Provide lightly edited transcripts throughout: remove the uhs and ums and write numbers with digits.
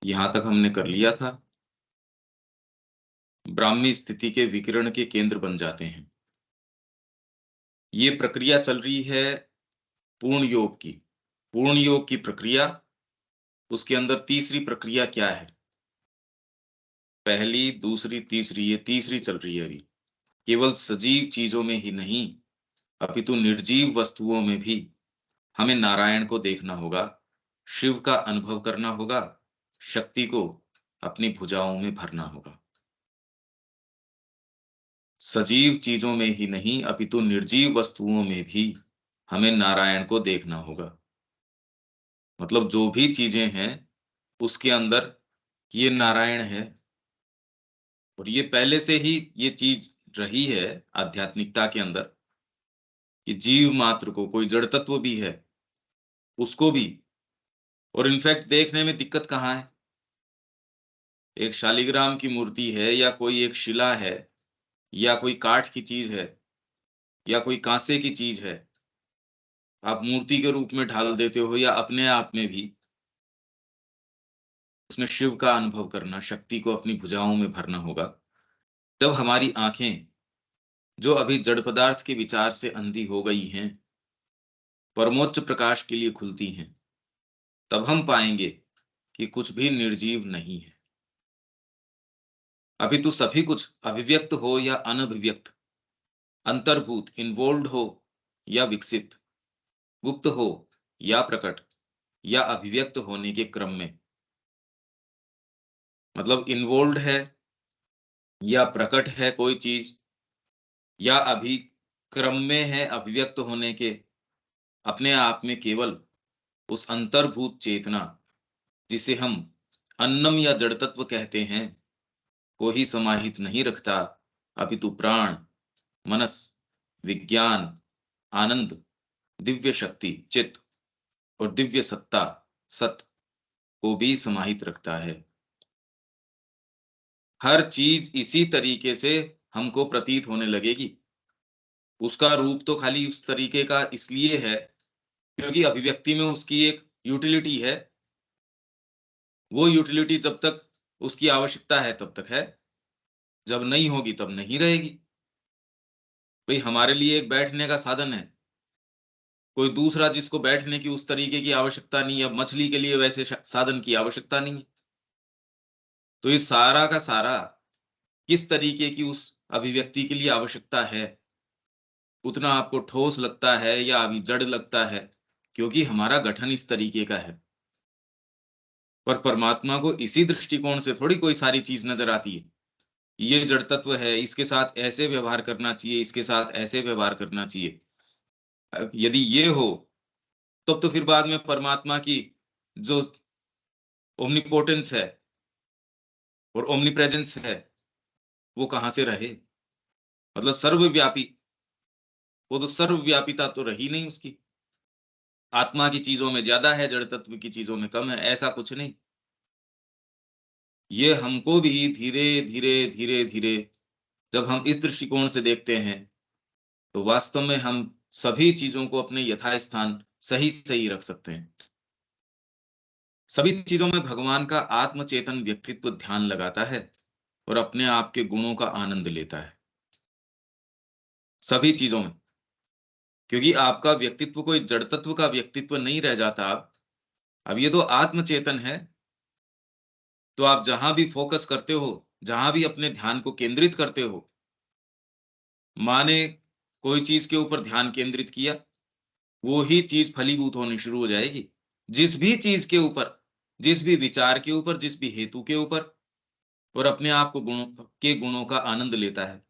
यहां तक हमने कर लिया था। ब्राह्मी स्थिति के विकिरण के केंद्र बन जाते हैं। ये प्रक्रिया चल रही है पूर्ण योग की। पूर्ण योग की प्रक्रिया, उसके अंदर तीसरी प्रक्रिया क्या है? पहली, दूसरी, तीसरी, ये तीसरी चल रही है अभी। केवल सजीव चीजों में ही नहीं, अपितु निर्जीव वस्तुओं में भी हमें नारायण को देखना होगा, शिव का अनुभव करना होगा, शक्ति को अपनी भुजाओं में भरना होगा। सजीव चीजों में ही नहीं, अपितु निर्जीव वस्तुओं में भी हमें नारायण को देखना होगा। मतलब जो भी चीजें हैं उसके अंदर ये नारायण है। और ये पहले से ही ये चीज रही है आध्यात्मिकता के अंदर, कि जीव मात्र को, कोई जड़ तत्व भी है उसको भी। और इनफैक्ट देखने में दिक्कत कहाँ है? एक शालिग्राम की मूर्ति है, या कोई एक शिला है, या कोई काठ की चीज है, या कोई कांसे की चीज है, आप मूर्ति के रूप में ढाल देते हो, या अपने आप में भी उसमें शिव का अनुभव करना, शक्ति को अपनी भुजाओं में भरना होगा। जब हमारी आंखें, जो अभी जड़ पदार्थ के विचार से अंधी हो गई हैं, परमोच्च प्रकाश के लिए खुलती हैं, तब हम पाएंगे कि कुछ भी निर्जीव नहीं है। अभी तो सभी कुछ अभिव्यक्त हो या अनभिव्यक्त, अंतर्भूत इन्वोल्व्ड हो या विकसित, गुप्त हो या प्रकट, या अभिव्यक्त होने के क्रम में, मतलब इन्वोल्व्ड है या प्रकट है कोई चीज, या अभी क्रम में है अभिव्यक्त होने के, अपने आप में केवल उस अंतर्भूत चेतना, जिसे हम अन्नम या जड़ तत्व कहते हैं, को ही समाहित नहीं रखता, अपितु प्राण, मनस, विज्ञान, आनंद, दिव्य शक्ति चित्त और दिव्य सत्ता सत को भी समाहित रखता है। हर चीज इसी तरीके से हमको प्रतीत होने लगेगी। उसका रूप तो खाली उस तरीके का इसलिए है क्योंकि अभिव्यक्ति में उसकी एक यूटिलिटी है। वो यूटिलिटी जब तक उसकी आवश्यकता है तब तक है, जब नहीं होगी तब नहीं रहेगी। भाई हमारे लिए एक बैठने का साधन है, कोई दूसरा जिसको बैठने की उस तरीके की आवश्यकता नहीं है, मछली के लिए वैसे साधन की आवश्यकता नहीं है। तो ये सारा का सारा किस तरीके की उस अभिव्यक्ति के लिए आवश्यकता है, उतना आपको ठोस लगता है या अभी जड़ लगता है, क्योंकि हमारा गठन इस तरीके का है। पर परमात्मा को इसी दृष्टिकोण से थोड़ी कोई सारी चीज नजर आती है। ये जड़ तत्व है, इसके साथ ऐसे व्यवहार करना चाहिए, इसके साथ ऐसे व्यवहार करना चाहिए। यदि ये हो, तब तो फिर बाद में परमात्मा की जो ओमनीपोटेंस है और ओमनी प्रेजेंस है, वो कहां से रहे? मतलब सर्वव्यापी, वो तो सर्वव्यापिता तो रही नहीं उसकी। आत्मा की चीजों में ज्यादा है, जड़ तत्व की चीजों में कम है, ऐसा कुछ नहीं। ये हमको भी धीरे धीरे धीरे धीरे जब हम इस दृष्टिकोण से देखते हैं, तो वास्तव में हम सभी चीजों को अपने यथास्थान सही सही रख सकते हैं। सभी चीजों में भगवान का आत्मचेतन व्यक्तित्व ध्यान लगाता है और अपने आप के गुणों का आनंद लेता है, सभी चीजों में। क्योंकि आपका व्यक्तित्व कोई जड़ तत्व का व्यक्तित्व नहीं रह जाता। अब ये तो आत्मचेतन है, तो आप जहां भी फोकस करते हो, जहां भी अपने ध्यान को केंद्रित करते हो, माने कोई चीज के ऊपर ध्यान केंद्रित किया, वो ही चीज फलीभूत होनी शुरू हो जाएगी। जिस भी चीज के ऊपर, जिस भी विचार के ऊपर, जिस भी हेतु के ऊपर, और अपने आप को गुणों का आनंद लेता है।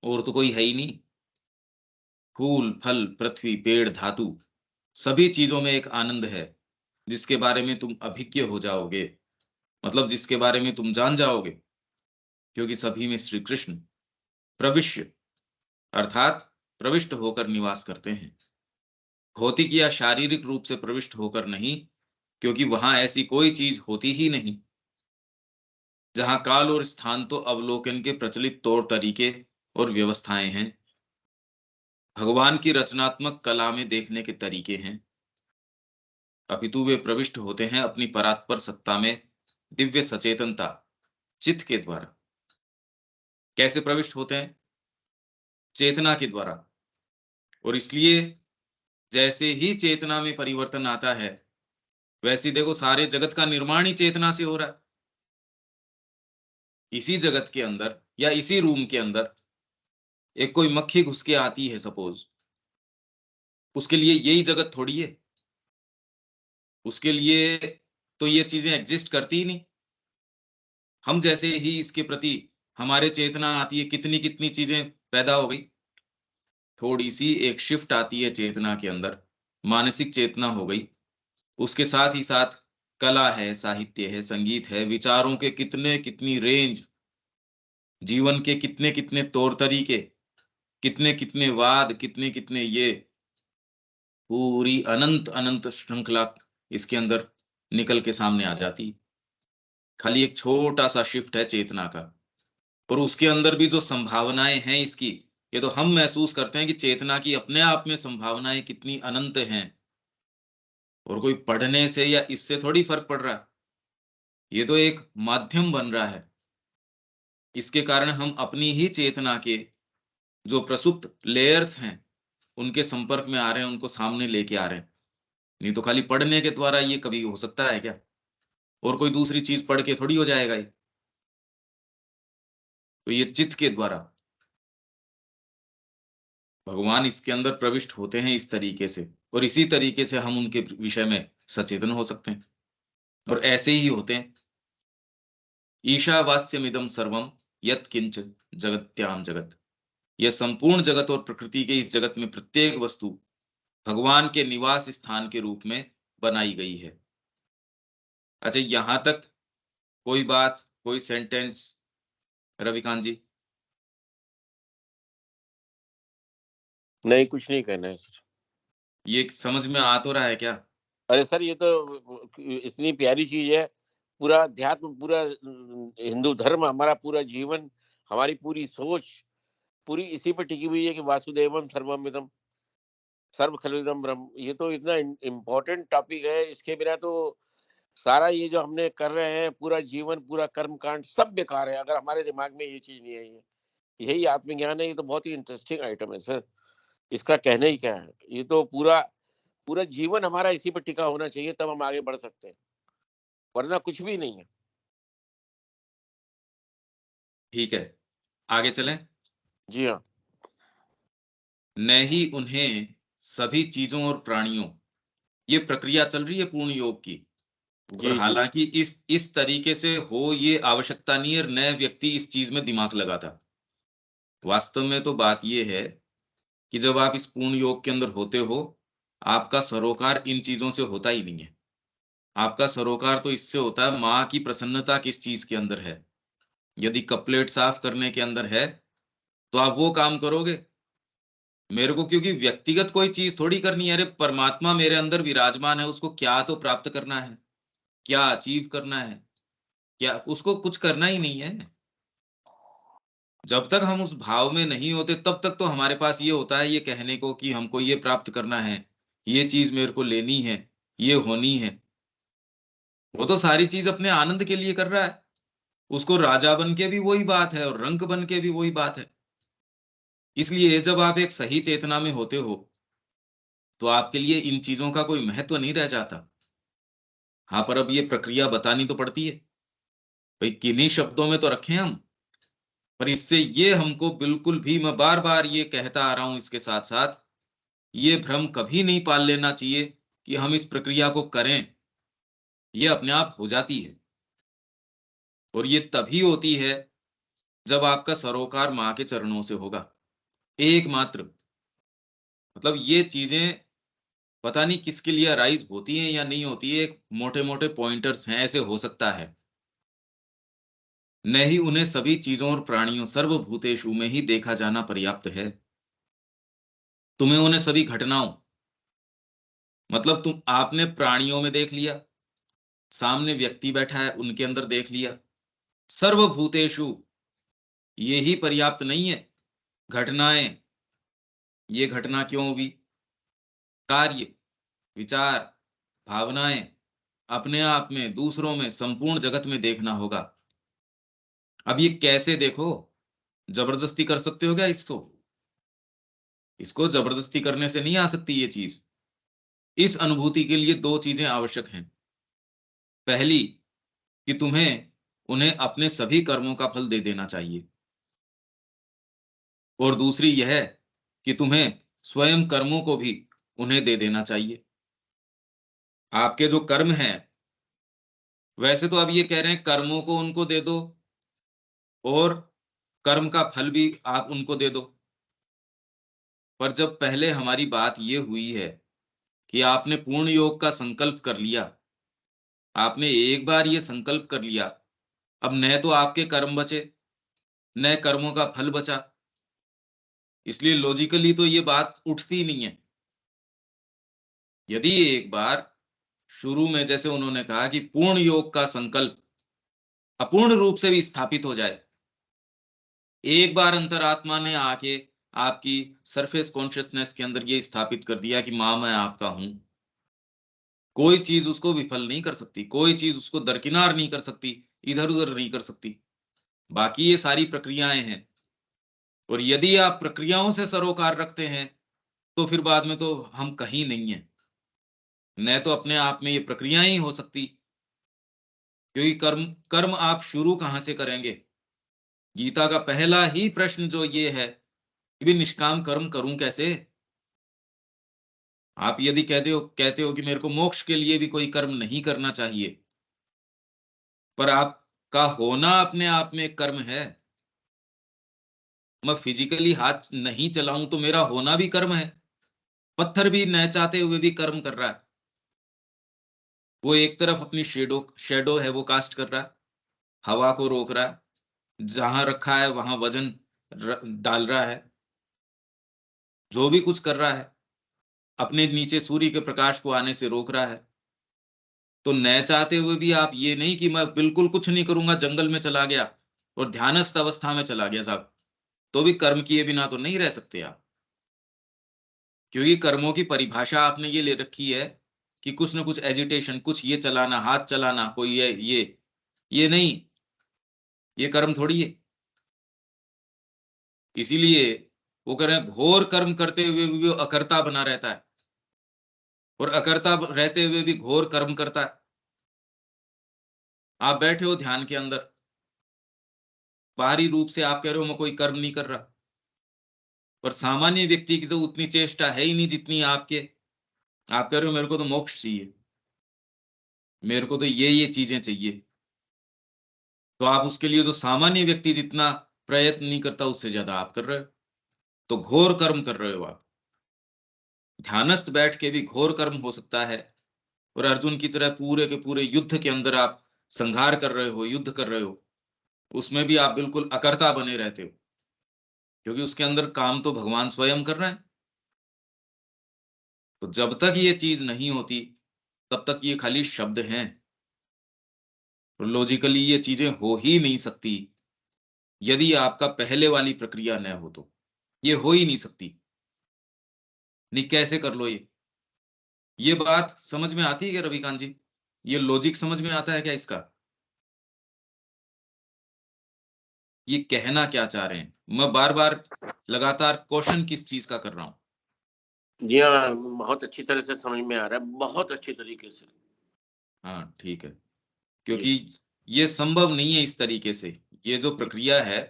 और तो कोई है ही नहीं। फूल, फल, पृथ्वी, पेड़, धातु, सभी चीजों में एक आनंद है, जिसके बारे में तुम अभिज्ञ हो जाओगे, मतलब जिसके बारे में तुम जान जाओगे। क्योंकि सभी में श्री कृष्ण प्रविश्य, अर्थात प्रविष्ट होकर निवास करते हैं। भौतिक या शारीरिक रूप से प्रविष्ट होकर नहीं, क्योंकि वहां ऐसी कोई चीज होती ही नहीं। जहां काल और स्थान तो अवलोकन के प्रचलित तौर तरीके और व्यवस्थाएं हैं, भगवान की रचनात्मक कला में देखने के तरीके हैं, अपितु वे प्रविष्ट होते हैं अपनी परात्पर सत्ता में, दिव्य सचेतनता चित्त के द्वारा। कैसे प्रविष्ट होते हैं? चेतना के द्वारा। और इसलिए जैसे ही चेतना में परिवर्तन आता है, वैसे ही देखो सारे जगत का निर्माण ही चेतना से हो रहा है। इसी जगत के अंदर या इसी रूम के अंदर एक कोई मक्खी घुस के आती है सपोज, उसके लिए यही जगत थोड़ी है। उसके लिए तो ये चीजें एग्जिस्ट करती ही नहीं। हम जैसे ही इसके प्रति हमारे चेतना आती है, कितनी कितनी चीजें पैदा हो गई। थोड़ी सी एक शिफ्ट आती है चेतना के अंदर, मानसिक चेतना हो गई। उसके साथ ही साथ कला है, साहित्य है, संगीत है, विचारों के कितने कितनी रेंज, जीवन के कितने कितने तौर तरीके, कितने कितने वाद, कितने कितने ये पूरी अनंत अनंत श्रृंखला इसके अंदर निकल के सामने आ जाती। खाली एक छोटा सा शिफ्ट है चेतना का। और उसके अंदर भी जो संभावनाएं हैं इसकी, ये तो हम महसूस करते हैं कि चेतना की अपने आप में संभावनाएं कितनी अनंत हैं। और कोई पढ़ने से या इससे थोड़ी फर्क पड़ रहा है। ये तो एक माध्यम बन रहा है। इसके कारण हम अपनी ही चेतना के जो प्रसुप्त लेयर्स हैं, उनके संपर्क में आ रहे हैं, उनको सामने लेके आ रहे हैं। नहीं तो खाली पढ़ने के द्वारा ये कभी हो सकता है क्या? और कोई दूसरी चीज पढ़ के थोड़ी हो जाएगा ये। तो ये चित्त के द्वारा भगवान इसके अंदर प्रविष्ट होते हैं इस तरीके से, और इसी तरीके से हम उनके विषय में सचेतन हो सकते हैं। और ऐसे ही होते हैं। ईशावास्यमिदं सर्वम यत्किंच जगत्याम जगत। यह संपूर्ण जगत और प्रकृति के इस जगत में प्रत्येक वस्तु भगवान के निवास स्थान के रूप में बनाई गई है। अच्छा, यहां तक कोई बात, कोई सेंटेंस रविकांत जी? नहीं, कुछ नहीं कहना है सर। ये समझ में आ तो रहा है क्या? अरे सर, ये तो इतनी प्यारी चीज है। पूरा अध्यात्म, पूरा हिंदू धर्म, हमारा पूरा जीवन, हमारी पूरी सोच पूरी इसी पे टिकी हुई है कि वासुदेवम सर्वमिदं सर्व खलुइदं ब्रह्म। ये तो इतना इम्पोर्टेंट टॉपिक है। इसके बिना तो सारा ये जो हमने कर रहे हैं, पूरा जीवन, पूरा कर्म कांड सब बेकार है, अगर हमारे दिमाग में ये चीज नहीं आई है। यही आत्मज्ञान है। ये तो बहुत ही इंटरेस्टिंग आइटम है सर। इसका कहना ही क्या है। ये तो पूरा पूरा जीवन हमारा इसी पर टिका होना चाहिए, तब हम आगे बढ़ सकते हैं, वरना कुछ भी नहीं है। ठीक है, आगे चलें। जी हाँ। न ही उन्हें सभी चीजों और प्राणियों, ये प्रक्रिया चल रही है पूर्ण योग की। और जी जी। हालांकि इस तरीके से हो ये आवश्यकता नहीं है, नए व्यक्ति इस चीज में दिमाग लगाता। वास्तव में तो बात ये है कि जब आप इस पूर्ण योग के अंदर होते हो, आपका सरोकार इन चीजों से होता ही नहीं है। आपका सरोकार तो इससे होता है, माँ की प्रसन्नता किस चीज के अंदर है। यदि कपलेट साफ करने के अंदर है, तो आप वो काम करोगे। मेरे को क्योंकि व्यक्तिगत कोई चीज थोड़ी करनी है। अरे परमात्मा मेरे अंदर विराजमान है, उसको क्या तो प्राप्त करना है, क्या अचीव करना है, क्या उसको कुछ करना ही नहीं है। जब तक हम उस भाव में नहीं होते, तब तक तो हमारे पास ये होता है ये कहने को कि हमको ये प्राप्त करना है, ये चीज मेरे को लेनी है, ये होनी है। वो तो सारी चीज अपने आनंद के लिए कर रहा है। उसको राजा बन के भी वही बात है और रंक बन के भी वही बात है। इसलिए जब आप एक सही चेतना में होते हो, तो आपके लिए इन चीजों का कोई महत्व नहीं रह जाता। हाँ, पर अब ये प्रक्रिया बतानी तो पड़ती है भाई, किन्हीं शब्दों में तो रखें हम। पर इससे ये हमको बिल्कुल भी, मैं बार बार ये कहता आ रहा हूं, इसके साथ साथ ये भ्रम कभी नहीं पाल लेना चाहिए कि हम इस प्रक्रिया को करें। ये अपने आप हो जाती है। और ये तभी होती है जब आपका सरोकार माँ के चरणों से होगा, एकमात्र। मतलब ये चीजें पता नहीं किसके लिए अराइज होती हैं या नहीं होती है, एक मोटे मोटे पॉइंटर्स हैं, ऐसे हो सकता है। न ही उन्हें सभी चीजों और प्राणियों सर्वभूतेषु में ही देखा जाना पर्याप्त है। तुम्हें उन्हें सभी घटनाओं, मतलब तुम आपने प्राणियों में देख लिया, सामने व्यक्ति बैठा है उनके अंदर देख लिया। सर्वभूतेषु ये ही पर्याप्त नहीं है। घटनाएं, ये घटना क्यों हुई, कार्य, विचार, भावनाएं, अपने आप में, दूसरों में, संपूर्ण जगत में देखना होगा। अब ये कैसे देखो? जबरदस्ती कर सकते हो क्या इसको? इसको जबरदस्ती करने से नहीं आ सकती ये चीज। इस अनुभूति के लिए दो चीजें आवश्यक हैं। पहली, कि तुम्हें उन्हें अपने सभी कर्मों का फल दे देना चाहिए, और दूसरी यह कि तुम्हें स्वयं कर्मों को भी उन्हें दे देना चाहिए। आपके जो कर्म हैं, वैसे तो अब ये कह रहे हैं कर्मों को उनको दे दो और कर्म का फल भी आप उनको दे दो। पर जब पहले हमारी बात ये हुई है कि आपने पूर्ण योग का संकल्प कर लिया, आपने एक बार ये संकल्प कर लिया, अब न तो आपके कर्म बचे, न कर्मों का फल बचा। इसलिए लॉजिकली तो ये बात उठती नहीं है। यदि एक बार शुरू में जैसे उन्होंने कहा कि पूर्ण योग का संकल्प अपूर्ण रूप से भी स्थापित हो जाए, एक बार अंतरात्मा ने आके आपकी सरफेस कॉन्शियसनेस के अंदर ये स्थापित कर दिया कि मां मैं आपका हूं, कोई चीज उसको विफल नहीं कर सकती, कोई चीज उसको दरकिनार नहीं कर सकती, इधर उधर नहीं कर सकती। बाकी ये सारी प्रक्रियाएं हैं, और यदि आप प्रक्रियाओं से सरोकार रखते हैं तो फिर बाद में तो हम कहीं नहीं है। न तो अपने आप में ये प्रक्रियाएं ही हो सकती, क्योंकि कर्म कर्म आप शुरू कहां से करेंगे? गीता का पहला ही प्रश्न जो ये है कि भी निष्काम कर्म करूं कैसे? आप यदि कहते हो कि मेरे को मोक्ष के लिए भी कोई कर्म नहीं करना चाहिए, पर आपका होना अपने आप में एक कर्म है। मैं फिजिकली हाथ नहीं चलाऊं तो मेरा होना भी कर्म है। पत्थर भी न चाहते हुए भी कर्म कर रहा है। वो एक तरफ अपनी शेडो शेडो है वो कास्ट कर रहा है, हवा को रोक रहा है, जहां रखा है वहां वजन डाल रहा है, जो भी कुछ कर रहा है, अपने नीचे सूर्य के प्रकाश को आने से रोक रहा है। तो न चाहते हुए भी आप ये नहीं कि मैं बिल्कुल कुछ नहीं करूंगा, जंगल में चला गया और ध्यानस्थ अवस्था में चला गया साहब, तो भी कर्म किए बिना तो नहीं रह सकते आप। क्योंकि कर्मों की परिभाषा आपने ये ले रखी है कि कुछ ना कुछ एजिटेशन, कुछ ये चलाना, हाथ चलाना, कोई ये नहीं, ये कर्म थोड़ी है। इसीलिए वो कह रहे हैं घोर कर्म करते हुए भी वो अकर्ता बना रहता है, और अकर्ता रहते हुए भी घोर कर्म करता है। आप बैठे हो ध्यान के अंदर, बाहरी रूप से आप कह रहे हो मैं कोई कर्म नहीं कर रहा, पर सामान्य व्यक्ति की तो उतनी चेष्टा है ही नहीं जितनी आपके। आप कह रहे हो मेरे को तो मोक्ष चाहिए, मेरे को तो ये चीजें चाहिए, तो आप उसके लिए जो सामान्य व्यक्ति जितना प्रयत्न नहीं करता उससे ज्यादा आप कर रहे हो, तो घोर कर्म कर रहे हो आप। ध्यानस्थ बैठ के भी घोर कर्म हो सकता है, और अर्जुन की तरह पूरे के पूरे युद्ध के अंदर आप संहार कर रहे हो, युद्ध कर रहे हो, उसमें भी आप बिल्कुल अकर्ता बने रहते हो, क्योंकि उसके अंदर काम तो भगवान स्वयं कर रहे हैं। तो जब तक ये चीज नहीं होती तब तक ये खाली शब्द हैं, और लॉजिकली ये चीजें हो ही नहीं सकती यदि आपका पहले वाली प्रक्रिया न हो, तो ये हो ही नहीं सकती। नहीं, कैसे कर लो ये बात समझ में आती है क्या रविकांत जी? ये लॉजिक समझ में आता है क्या इसका? ये कहना क्या चाह रहे हैं? मैं बार बार लगातार क्वेश्चन किस चीज का कर रहा हूं? जी हाँ, बहुत अच्छी तरह से समझ में आ रहा है, बहुत अच्छी तरीके से। हाँ ठीक है, जी। क्योंकि ये संभव नहीं है इस तरीके से। ये जो प्रक्रिया है,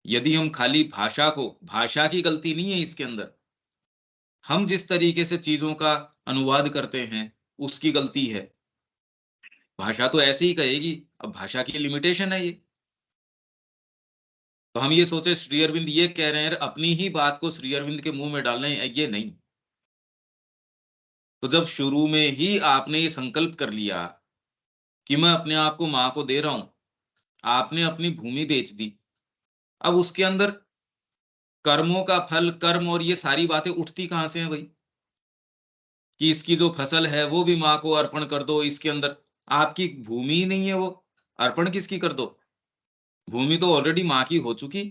यदि हम खाली भाषा की गलती नहीं है इसके अंदर, हम जिस तरीके से चीजों का अनुवाद करते हैं उसकी गलती है। भाषा तो ऐसे ही कहेगी, अब भाषा की लिमिटेशन है ये। तो हम ये सोचे श्री अरविंद ये कह रहे हैं, अपनी ही बात को श्री अरविंद के मुंह में डालने, ये नहीं। तो जब शुरू में ही आपने ये संकल्प कर लिया कि मैं अपने आप को मां को दे रहा हूं, आपने अपनी भूमि बेच दी, अब उसके अंदर कर्मों का फल, कर्म और ये सारी बातें उठती कहां से हैं भाई? कि इसकी जो फसल है वो भी माँ को अर्पण कर दो, इसके अंदर आपकी भूमि ही नहीं है, वो अर्पण किसकी कर दो? भूमि तो ऑलरेडी माँ की हो चुकी।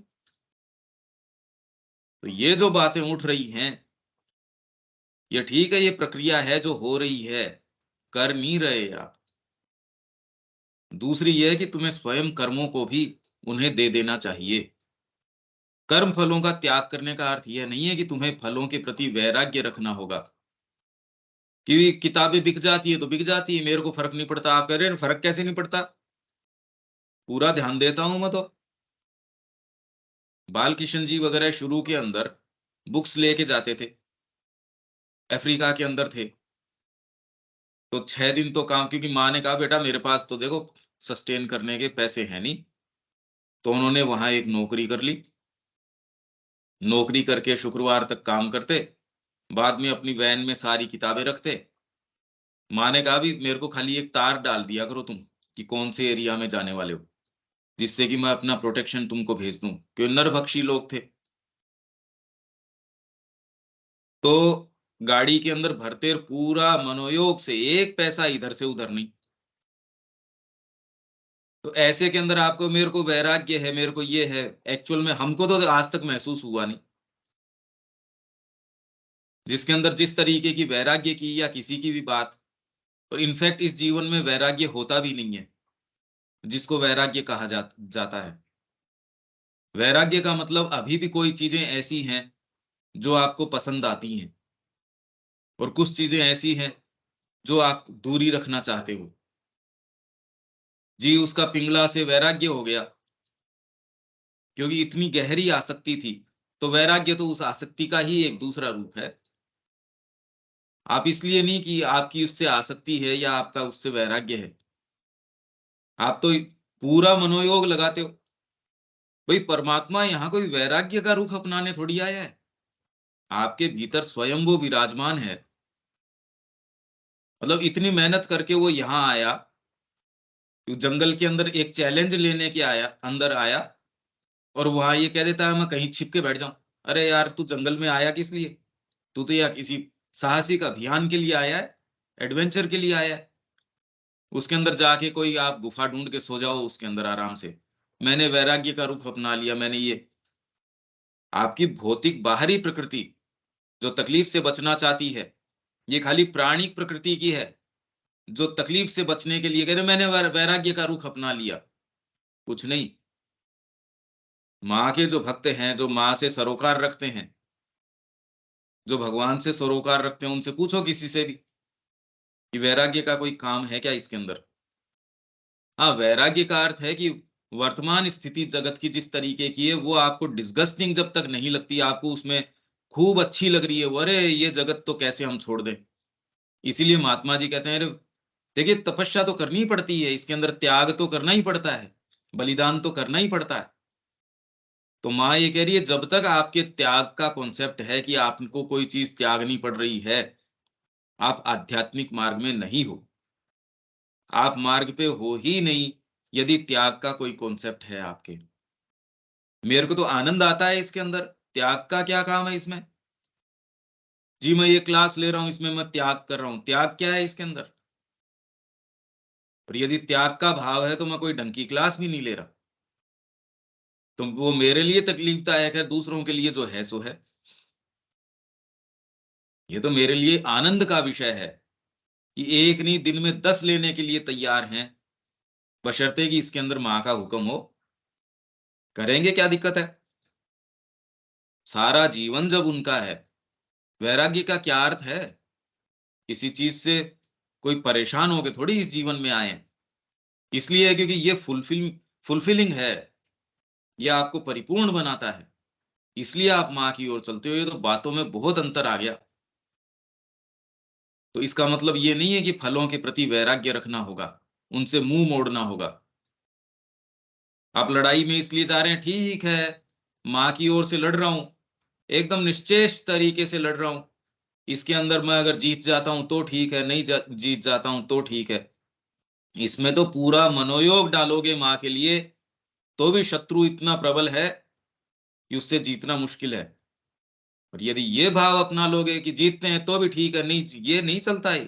तो ये जो बातें उठ रही हैं, ये ठीक है, ये प्रक्रिया है जो हो रही है, कर नहीं रहे आप। दूसरी यह है कि तुम्हें स्वयं कर्मों को भी उन्हें दे देना चाहिए। कर्म फलों का त्याग करने का अर्थ यह नहीं है कि तुम्हें फलों के प्रति वैराग्य रखना होगा कि किताबें बिक जाती है तो बिक जाती है, मेरे को फर्क नहीं पड़ता। आप कह रहे हैं फर्क कैसे नहीं पड़ता? पूरा ध्यान देता हूं मैं तो। बाल किशन जी वगैरह शुरू के अंदर बुक्स लेके जाते थे, अफ्रीका के अंदर थे, तो 6 दिन तो काम, क्योंकि माँ ने कहा बेटा मेरे पास तो देखो सस्टेन करने के पैसे हैं नहीं, तो उन्होंने वहां एक नौकरी कर ली। नौकरी करके शुक्रवार तक काम करते, बाद में अपनी वैन में सारी किताबें रखते। माँ ने कहा भी मेरे को खाली एक तार डाल दिया करो तुम कि कौन से एरिया में जाने वाले हो, जिससे कि मैं अपना प्रोटेक्शन तुमको भेज दूं, क्योंकि नरभक्षी लोग थे। तो गाड़ी के अंदर भरते पूरा मनोयोग से, एक पैसा इधर से उधर नहीं। तो ऐसे के अंदर आपको मेरे को वैराग्य है, मेरे को ये है, एक्चुअल में हमको तो आज तक महसूस हुआ नहीं। जिसके अंदर जिस तरीके की वैराग्य की या किसी की भी बात, और इनफैक्ट इस जीवन में वैराग्य होता भी नहीं है जिसको वैराग्य कहा जाता है। वैराग्य का मतलब अभी भी कोई चीजें ऐसी हैं जो आपको पसंद आती हैं, और कुछ चीजें ऐसी हैं जो आप दूरी रखना चाहते हो। जी उसका पिंगला से वैराग्य हो गया क्योंकि इतनी गहरी आसक्ति थी। तो वैराग्य तो उस आसक्ति का ही एक दूसरा रूप है। आप इसलिए नहीं कि आपकी उससे आसक्ति है या आपका उससे वैराग्य है, आप तो पूरा मनोयोग लगाते हो। भाई परमात्मा यहाँ कोई वैराग्य का रूप अपनाने थोड़ी आया है, आपके भीतर स्वयं वो विराजमान है। मतलब इतनी मेहनत करके वो यहाँ आया, जंगल के अंदर एक चैलेंज लेने के आया, अंदर आया, और वहां ये कह देता है मैं कहीं छिप के बैठ जाऊं। अरे यार तू जंगल में आया किस लिए? तू तो यार किसी साहसिक अभियान के लिए आया है, एडवेंचर के लिए आया है। उसके अंदर जाके कोई आप गुफा ढूंढ के सो जाओ उसके अंदर आराम से। मैंने वैराग्य का रूप अपना लिया, मैंने ये आपकी भौतिक बाहरी प्रकृति जो तकलीफ से बचना चाहती है, ये खाली प्राणिक प्रकृति की है जो तकलीफ से बचने के लिए कह रहे मैंने वैराग्य का रुख अपना लिया। कुछ नहीं। माँ के जो भक्त हैं, जो माँ से सरोकार रखते हैं, जो भगवान से सरोकार रखते हैं, उनसे पूछो किसी से भी कि वैराग्य का कोई काम है क्या इसके अंदर। हाँ, वैराग्य का अर्थ है कि वर्तमान स्थिति जगत की जिस तरीके की है वो आपको डिस्गस्टिंग जब तक नहीं लगती, आपको उसमें खूब अच्छी लग रही है, अरे ये जगत तो कैसे हम छोड़ दें। इसीलिए महात्मा जी कहते हैं अरे देखिए तपस्या तो करनी पड़ती है, इसके अंदर त्याग तो करना ही पड़ता है, बलिदान तो करना ही पड़ता है। तो माँ ये कह रही है जब तक आपके त्याग का कॉन्सेप्ट है कि आपको कोई चीज त्यागनी पड़ रही है, आप आध्यात्मिक मार्ग में नहीं हो, आप मार्ग पे हो ही नहीं यदि त्याग का कोई कॉन्सेप्ट है आपके। मेरे को तो आनंद आता है इसके अंदर, त्याग का क्या काम है इसमें? जी मैं ये क्लास ले रहा हूं इसमें मैं त्याग कर रहा हूं, त्याग क्या है इसके अंदर? और यदि त्याग का भाव है तो मैं कोई ढंग की क्लास भी नहीं ले रहा। तो वो मेरे लिए तकलीफदायक है, दूसरों के लिए जो है सो है। ये तो मेरे लिए आनंद का विषय है कि एक नहीं दिन में 10 लेने के लिए तैयार हैं, बशर्ते कि इसके अंदर माँ का हुक्म हो। करेंगे, क्या दिक्कत है? सारा जीवन जब उनका है, वैराग्य का क्या अर्थ है? किसी चीज से कोई परेशान होके थोड़ी इस जीवन में आए हैं। इसलिए है क्योंकि ये फुलफिलिंग है, ये आपको परिपूर्ण बनाता है, इसलिए आप माँ की ओर चलते हो। ये तो बातों में बहुत अंतर आ गया। तो इसका मतलब ये नहीं है कि फलों के प्रति वैराग्य रखना होगा, उनसे मुंह मोड़ना होगा। आप लड़ाई में इसलिए जा रहे हैं, ठीक है, माँ की ओर से लड़ रहा हूं, एकदम निश्चेष्ट तरीके से लड़ रहा हूं, इसके अंदर मैं अगर जीत जाता हूं तो ठीक है, नहीं जीत जाता हूं तो ठीक है। इसमें तो पूरा मनोयोग डालोगे माँ के लिए तो भी शत्रु इतना प्रबल है कि उससे जीतना मुश्किल है। और यदि ये भाव अपना लोगे कि जीतते हैं तो भी ठीक है, नहीं ये नहीं चलता है।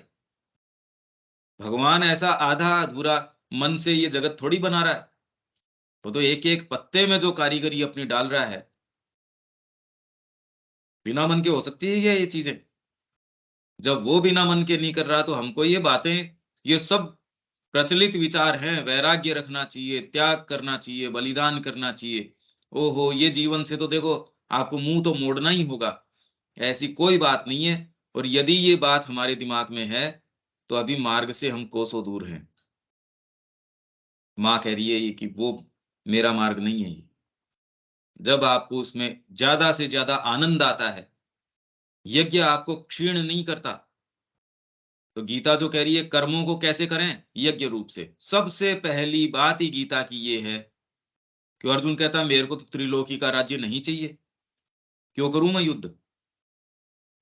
भगवान ऐसा आधा अधूरा मन से ये जगत थोड़ी बना रहा है, वो तो एक एक पत्ते में जो कारीगरी अपनी डाल रहा है। बिना मन के हो सकती है क्या ये चीजें? जब वो बिना मन के नहीं कर रहा तो हमको ये बातें ये सब प्रचलित विचार हैं, वैराग्य रखना चाहिए, त्याग करना चाहिए, बलिदान करना चाहिए। ओहो, ये जीवन से तो देखो आपको मुंह तो मोड़ना ही होगा, ऐसी कोई बात नहीं है। और यदि ये बात हमारे दिमाग में है तो अभी मार्ग से हम कोसों दूर हैं। माँ कह रही है ये कि वो मेरा मार्ग नहीं है ये। जब आपको उसमें ज्यादा से ज्यादा आनंद आता है, यज्ञ आपको क्षीण नहीं करता। तो गीता जो कह रही है कर्मों को कैसे करें, यज्ञ रूप से। सबसे पहली बात ही गीता की ये है कि अर्जुन कहता है मेरे को तो त्रिलोकी का राज्य नहीं चाहिए, क्यों करूं मैं युद्ध।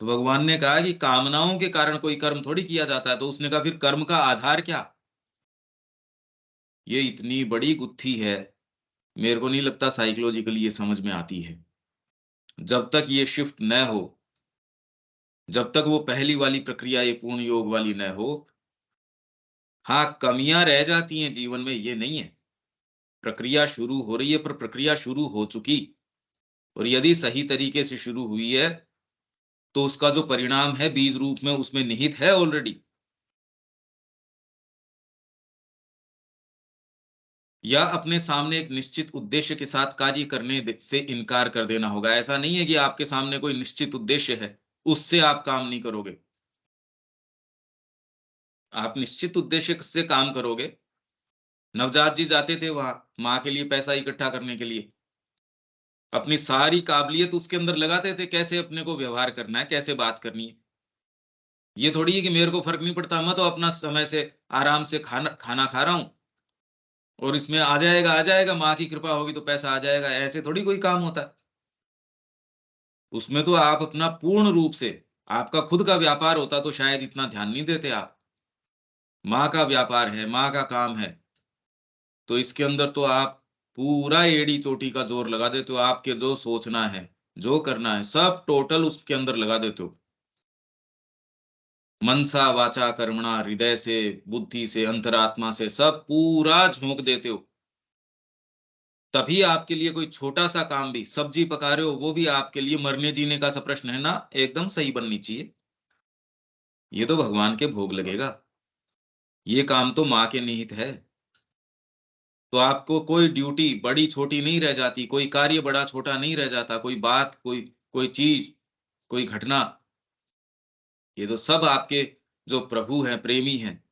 तो भगवान ने कहा कि कामनाओं के कारण कोई कर्म थोड़ी किया जाता है। तो उसने कहा फिर कर्म का आधार क्या। ये इतनी बड़ी गुत्थी है, मेरे को नहीं लगता साइकोलॉजिकली ये समझ में आती है। जब तक ये शिफ्ट न हो, जब तक वो पहली वाली प्रक्रिया ये पूर्ण योग वाली न हो। हाँ, कमियां रह जाती हैं जीवन में, ये नहीं है। प्रक्रिया शुरू हो रही है, पर प्रक्रिया शुरू हो चुकी, और यदि सही तरीके से शुरू हुई है तो उसका जो परिणाम है बीज रूप में उसमें निहित है ऑलरेडी। या अपने सामने एक निश्चित उद्देश्य के साथ कार्य करने से इनकार कर देना होगा। ऐसा नहीं है कि आपके सामने कोई निश्चित उद्देश्य है, उससे आप काम नहीं करोगे। आप निश्चित उद्देश्य से काम करोगे। नवजात जी जाते थे वहां माँ के लिए पैसा इकट्ठा करने के लिए, अपनी सारी काबिलियत उसके अंदर लगाते थे, कैसे अपने को व्यवहार करना है, कैसे बात करनी है। ये थोड़ी है कि मेरे को फर्क नहीं पड़ता, मैं तो अपना समय से आराम से खाना खाना खा रहा हूं, और इसमें आ जाएगा, माँ की कृपा होगी तो पैसा आ जाएगा। ऐसे थोड़ी कोई काम होता है। उसमें तो आप अपना पूर्ण रूप से, आपका खुद का व्यापार होता तो शायद इतना ध्यान नहीं देते आप। माँ का व्यापार है, माँ का काम है, तो इसके अंदर तो आप पूरा एड़ी चोटी का जोर लगा देते हो। आपके जो सोचना है, जो करना है, सब टोटल उसके अंदर लगा देते हो। मनसा वाचा कर्मणा, हृदय से, बुद्धि से, अंतरात्मा से सब पूरा झोंक देते हो। तभी आपके लिए कोई छोटा सा काम भी, सब्जी पका रहे हो, वो भी आपके लिए मरने जीने का सा प्रश्न है ना, एकदम सही बननी चाहिए। ये तो भगवान के भोग लगेगा। ये काम तो माँ के निहित है। तो आपको कोई ड्यूटी बड़ी छोटी नहीं रह जाती, कोई कार्य बड़ा छोटा नहीं रह जाता, कोई बात, कोई कोई चीज, कोई घटना। ये तो सब आपके जो प्रभु हैं, प्रेमी हैं,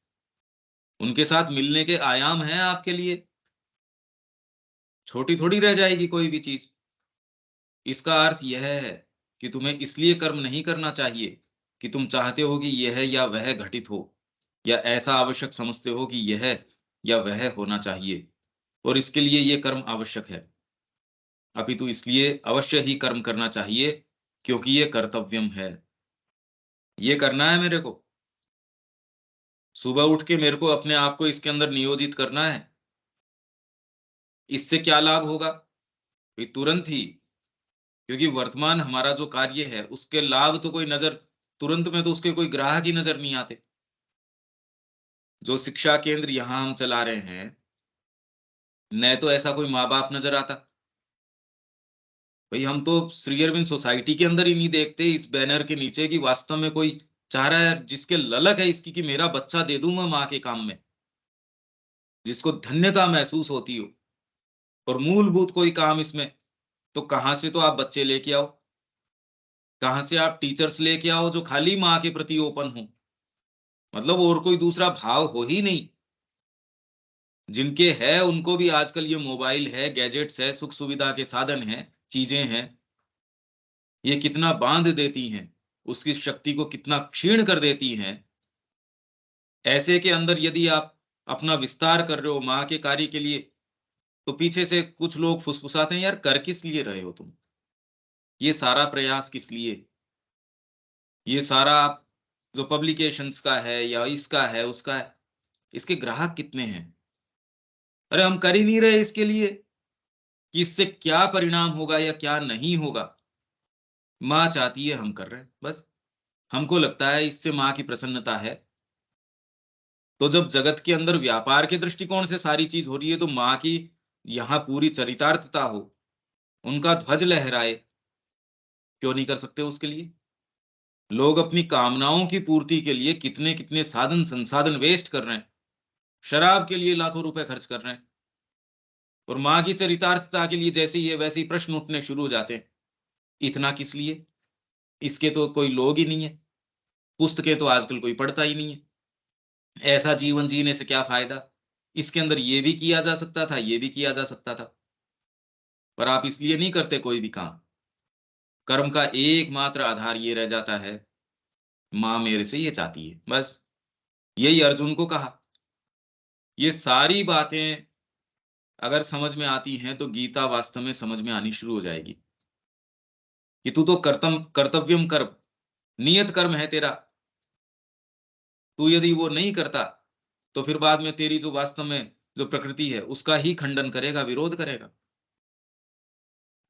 उनके साथ मिलने के आयाम हैं आपके लिए। छोटी थोड़ी रह जाएगी कोई भी चीज। इसका अर्थ यह है कि तुम्हें इसलिए कर्म नहीं करना चाहिए कि तुम चाहते हो कि यह या वह घटित हो, या ऐसा आवश्यक समझते हो कि यह या वह होना चाहिए, और इसके लिए ये कर्म आवश्यक है। अपितु इसलिए अवश्य ही कर्म करना चाहिए क्योंकि ये कर्तव्यम है। ये करना है मेरे को। सुबह उठ के मेरे को अपने आप को इसके अंदर नियोजित करना है। इससे क्या लाभ होगा? ये तुरंत ही, क्योंकि वर्तमान हमारा जो कार्य है उसके लाभ तो कोई नजर, तुरंत में तो उसके कोई ग्राहक ही नजर नहीं आते। जो शिक्षा केंद्र यहाँ हम चला रहे हैं, न तो ऐसा कोई माँ बाप नजर आता। भाई हम तो श्री अरविंद सोसाइटी के अंदर ही नहीं देखते इस बैनर के नीचे कि वास्तव में कोई चाह रहा है, जिसके ललक है इसकी कि मेरा बच्चा दे दूं मैं माँ के काम में, जिसको धन्यता महसूस होती हो, और मूलभूत कोई काम इसमें। तो कहां से तो आप बच्चे लेके आओ, कहां से आप टीचर्स लेके आओ जो खाली माँ के प्रति ओपन हो, मतलब और कोई दूसरा भाव हो ही नहीं। जिनके है उनको भी आजकल ये मोबाइल है, गैजेट्स है, सुख सुविधा के साधन है, चीजें हैं, ये कितना बांध देती हैं, उसकी शक्ति को कितना क्षीण कर देती हैं। ऐसे के अंदर यदि आप अपना विस्तार कर रहे हो माँ के कार्य के लिए, तो पीछे से कुछ लोग फुसफुसाते हैं, यार कर किस लिए रहे हो तुम, ये सारा प्रयास किस लिए, ये सारा आप जो पब्लिकेशंस का है या इसका है उसका है, इसके ग्राहक कितने हैं? अरे हम कर ही नहीं रहे इसके लिए कि इससे क्या परिणाम होगा या क्या नहीं होगा। माँ चाहती है, हम कर रहे हैं बस। हमको लगता है इससे माँ की प्रसन्नता है। तो जब जगत के अंदर व्यापार के दृष्टिकोण से सारी चीज हो रही है, तो माँ की यहाँ पूरी चरितार्थता हो, उनका ध्वज लहराए, क्यों नहीं कर सकते उसके लिए? लोग अपनी कामनाओं की पूर्ति के लिए कितने कितने साधन संसाधन वेस्ट कर रहे हैं, शराब के लिए लाखों रुपए खर्च कर रहे हैं, और माँ की चरितार्थता के लिए जैसे ही है वैसे ही प्रश्न उठने शुरू हो जाते हैं, इतना किस लिए? इसके तो कोई लोग ही नहीं है, पुस्तकें तो आजकल कोई पढ़ता ही नहीं है, ऐसा जीवन जीने से क्या फायदा? इसके अंदर ये भी किया जा सकता था, ये भी किया जा सकता था, पर आप इसलिए नहीं करते कोई भी काम। कर्म का एकमात्र आधार ये रह जाता है, माँ मेरे से ये चाहती है, बस। यही अर्जुन को कहा। ये सारी बातें अगर समझ में आती हैं तो गीता वास्तव में समझ में आनी शुरू हो जाएगी कि तू तो कर्तव्यम कर्म, नियत कर्म है तेरा। तू यदि वो नहीं करता तो फिर बाद में तेरी जो वास्तव में जो प्रकृति है उसका ही खंडन करेगा, विरोध करेगा।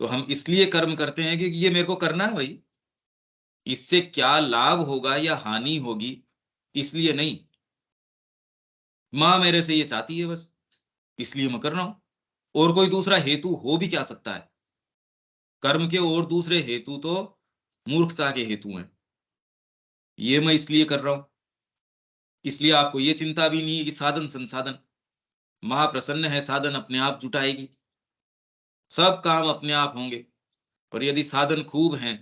तो हम इसलिए कर्म करते हैं कि ये मेरे को करना है भाई, इससे क्या लाभ होगा या हानि होगी इसलिए नहीं, माँ मेरे से ये चाहती है बस, इसलिए मैं कर रहा हूं। और कोई दूसरा हेतु हो भी क्या सकता है? कर्म के और दूसरे हेतु तो मूर्खता के हेतु हैं, ये मैं इसलिए कर रहा हूं। इसलिए आपको ये चिंता भी नहीं है कि साधन संसाधन, माँ प्रसन्न है, साधन अपने आप जुटाएगी, सब काम अपने आप होंगे। पर यदि साधन खूब हैं,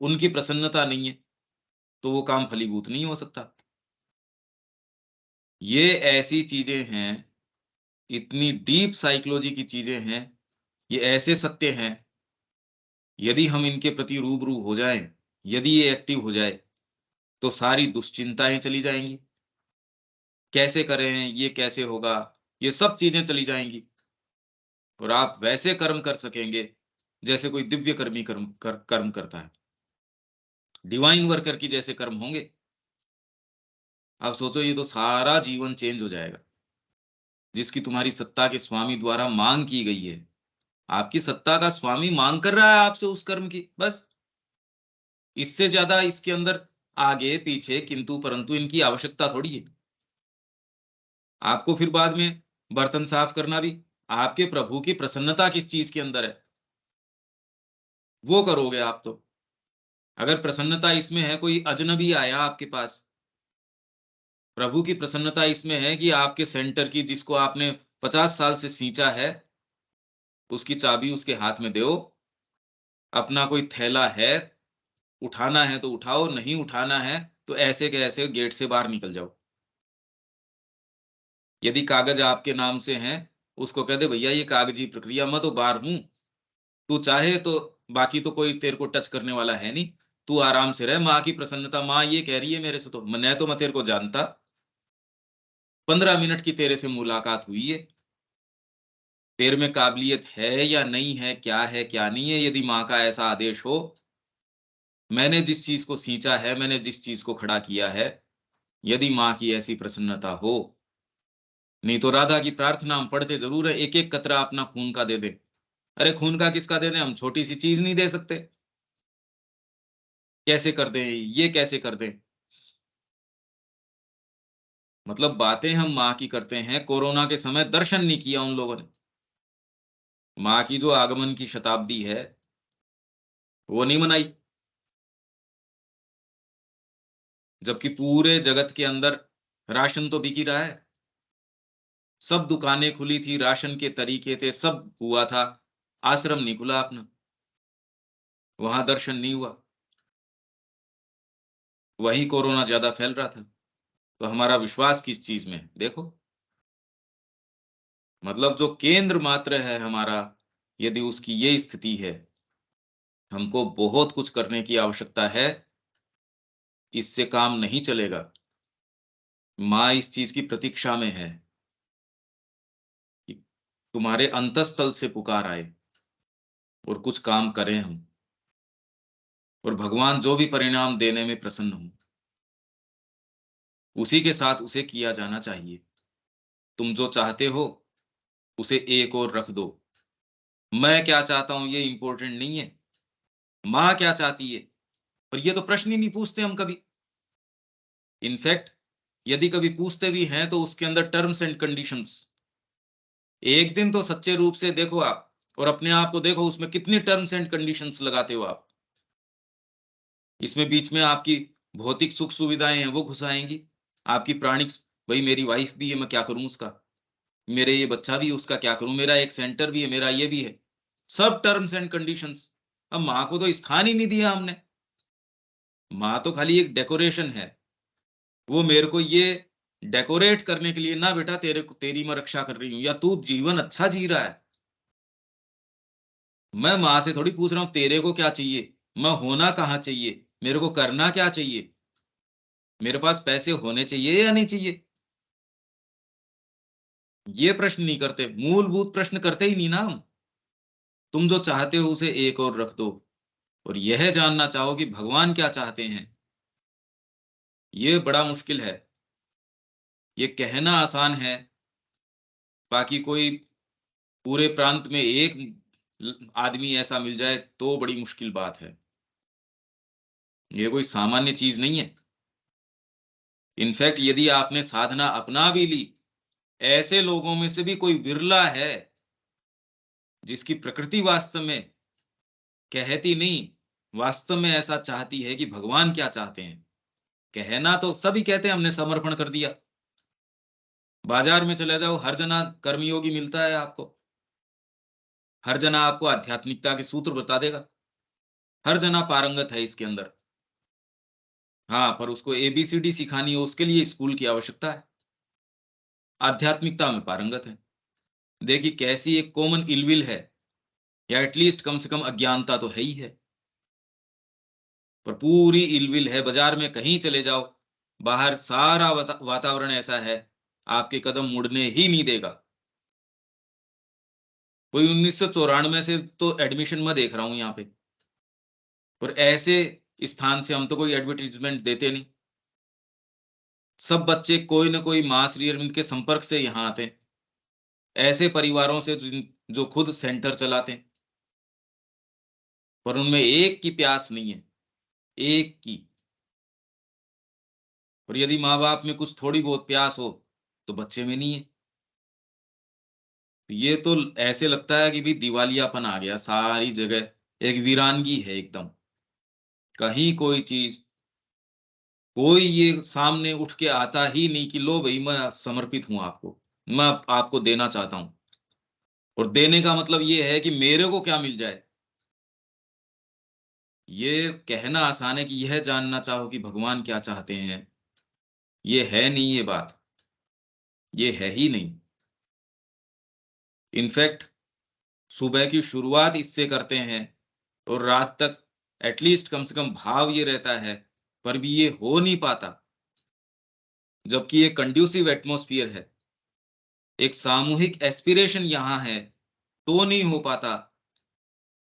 उनकी प्रसन्नता नहीं है, तो वो काम फलीभूत नहीं हो सकता। ये ऐसी चीजें हैं, इतनी डीप साइकोलॉजी की चीजें हैं, ये ऐसे सत्य हैं, यदि हम इनके प्रति रूबरू हो जाएं, यदि ये एक्टिव हो जाए, तो सारी दुश्चिंताएं चली जाएंगी। कैसे करें, ये कैसे होगा, ये सब चीजें चली जाएंगी, और आप वैसे कर्म कर सकेंगे जैसे कोई दिव्य कर्मी कर्म करता है, डिवाइन वर्कर की जैसे कर्म होंगे। आप सोचो, ये तो सारा जीवन चेंज हो जाएगा। जिसकी तुम्हारी सत्ता के स्वामी द्वारा मांग की गई है, आपकी सत्ता का स्वामी मांग कर रहा है आपसे उस कर्म की, बस। इससे ज्यादा इसके अंदर आगे पीछे किंतु परंतु इनकी आवश्यकता थोड़ी है। आपको फिर बाद में बर्तन साफ करना भी, आपके प्रभु की प्रसन्नता किस चीज के अंदर है, वो करोगे आप तो। अगर प्रसन्नता इसमें है, कोई अजनबी आया आपके पास, प्रभु की प्रसन्नता इसमें है कि आपके सेंटर की, जिसको आपने 50 साल से सींचा है, उसकी चाबी उसके हाथ में दो। अपना कोई थैला है, उठाना है तो उठाओ, नहीं उठाना है तो ऐसे के ऐसे गेट से बाहर निकल जाओ। यदि कागज आपके नाम से हैं, उसको कह दे भैया ये कागजी प्रक्रिया, मैं तो बाहर हूं, तू चाहे तो, बाकी तो कोई तेरे को टच करने वाला है नहीं, तू आराम से रह। माँ की प्रसन्नता, माँ ये कह रही है मेरे से, तो मैं तेरे को जानता, 15 मिनट की तेरे से मुलाकात हुई है, तेरे में काबिलियत है या नहीं है, क्या है क्या नहीं है। यदि माँ का ऐसा आदेश हो, मैंने जिस चीज को सींचा है, मैंने जिस चीज को खड़ा किया है, यदि माँ की ऐसी प्रसन्नता हो, नहीं तो राधा की प्रार्थना हम पढ़ते जरूर है, एक एक कतरा अपना खून का दे दे। अरे खून का किसका दे दे, हम छोटी सी चीज नहीं दे सकते? कैसे कर दें, ये कैसे कर दें? मतलब बातें हम माँ की करते हैं, कोरोना के समय दर्शन नहीं किया उन लोगों ने। माँ की जो आगमन की शताब्दी है, वो नहीं मनाई, जबकि पूरे जगत के अंदर राशन तो बिक ही रहा है, सब दुकानें खुली थी, राशन के तरीके थे, सब हुआ था, आश्रम नहीं खुला अपना, वहां दर्शन नहीं हुआ, वहीं कोरोना ज्यादा फैल रहा था। तो हमारा विश्वास किस चीज में है? देखो, मतलब जो केंद्र मात्र है हमारा, यदि उसकी ये स्थिति है, हमको बहुत कुछ करने की आवश्यकता है, इससे काम नहीं चलेगा। माँ इस चीज की प्रतीक्षा में है कि तुम्हारे अंतःस्थल से पुकार आए और कुछ काम करें हम, और भगवान जो भी परिणाम देने में प्रसन्न हो, उसी के साथ उसे किया जाना चाहिए। तुम जो चाहते हो उसे एक और रख दो। मैं क्या चाहता हूं ये इंपॉर्टेंट नहीं है, माँ क्या चाहती है, पर ये तो प्रश्न ही नहीं पूछते हम कभी। इनफैक्ट यदि कभी पूछते भी हैं तो उसके अंदर टर्म्स एंड कंडीशंस, एक दिन तो सच्चे रूप से देखो आप, और अपने आप को देखो उसमें कितनी टर्म्स एंड कंडीशंस लगाते हो आप। इसमें बीच में आपकी भौतिक सुख सुविधाएं हैं वो घुसाएंगी, आपकी प्राणिक, भाई मेरी वाइफ भी है, मैं क्या करूं उसका, मेरे ये बच्चा भी है, उसका क्या करूं, मेरा एक सेंटर भी है, मेरा ये भी है, सब टर्म्स एंड कंडीशंस। अब माँ को तो स्थान ही नहीं दिया हमने, माँ तो खाली एक डेकोरेशन है, वो मेरे को ये डेकोरेट करने के लिए, ना बेटा तेरे को, तेरी मैं रक्षा कर रही हूँ, या तू जीवन अच्छा जी रहा है। मैं माँ से थोड़ी पूछ रहा हूँ तेरे को क्या चाहिए, मैं होना कहाँ चाहिए, मेरे को करना क्या चाहिए, मेरे पास पैसे होने चाहिए या नहीं चाहिए, ये प्रश्न नहीं करते, मूलभूत प्रश्न करते ही नहीं ना हम। तुम जो चाहते हो उसे एक और रख दो, और यह जानना चाहो कि भगवान क्या चाहते हैं, ये बड़ा मुश्किल है। ये कहना आसान है, बाकी कोई पूरे प्रांत में एक आदमी ऐसा मिल जाए तो बड़ी मुश्किल बात है, ये कोई सामान्य चीज नहीं है। इनफैक्ट यदि आपने साधना अपना भी ली, ऐसे लोगों में से भी कोई विरला है जिसकी प्रकृति वास्तव में कहती नहीं, वास्तव में ऐसा चाहती है कि भगवान क्या चाहते हैं। कहना तो सभी कहते हैं हमने समर्पण कर दिया, बाजार में चले जाओ हर जना कर्मयोगी मिलता है आपको, हर जना आपको आध्यात्मिकता के सूत्र बता देगा, हर जना पारंगत है इसके अंदर। हाँ, पर उसको एबीसीडी सिखानी हो उसके लिए स्कूल की आवश्यकता है, आध्यात्मिकता में पारंगत है। देखिए कैसी एक कॉमन इलविल है, या एटलीस्ट कम से कम अज्ञानता तो है ही है, पर पूरी इलविल है। बाजार में कहीं चले जाओ, बाहर सारा वातावरण ऐसा है, आपके कदम मुड़ने ही नहीं देगा। कोई 1994 से तो एडमिशन में देख रहा हूं यहाँ पे, पर ऐसे स्थान से हम तो कोई एडवर्टीजमेंट देते नहीं। सब बच्चे कोई ना कोई मां श्री अरविंद के संपर्क से यहाँ आते हैं, ऐसे परिवारों से जो खुद सेंटर चलाते हैं, पर उनमें एक की प्यास नहीं है, एक की। और यदि माँ बाप में कुछ थोड़ी बहुत प्यास हो तो बच्चे में नहीं है। तो ये तो ऐसे लगता है कि भी दिवालियापन आ गया सारी जगह, एक वीरानगी है एकदम, कहीं कोई चीज, कोई ये सामने उठ के आता ही नहीं कि लो भाई मैं समर्पित हूं आपको, मैं आपको देना चाहता हूं। और देने का मतलब ये है कि मेरे को क्या मिल जाए। ये कहना आसान है कि यह जानना चाहो कि भगवान क्या चाहते हैं, ये है नहीं, ये बात ये है ही नहीं। इनफैक्ट सुबह की शुरुआत इससे करते हैं और रात तक एटलीस्ट कम से कम भाव ये रहता है, पर भी ये हो नहीं पाता, जबकि ये कंड्यूसिव एटमॉस्फियर है, एक सामूहिक एस्पिरेशन यहाँ है, तो नहीं हो पाता।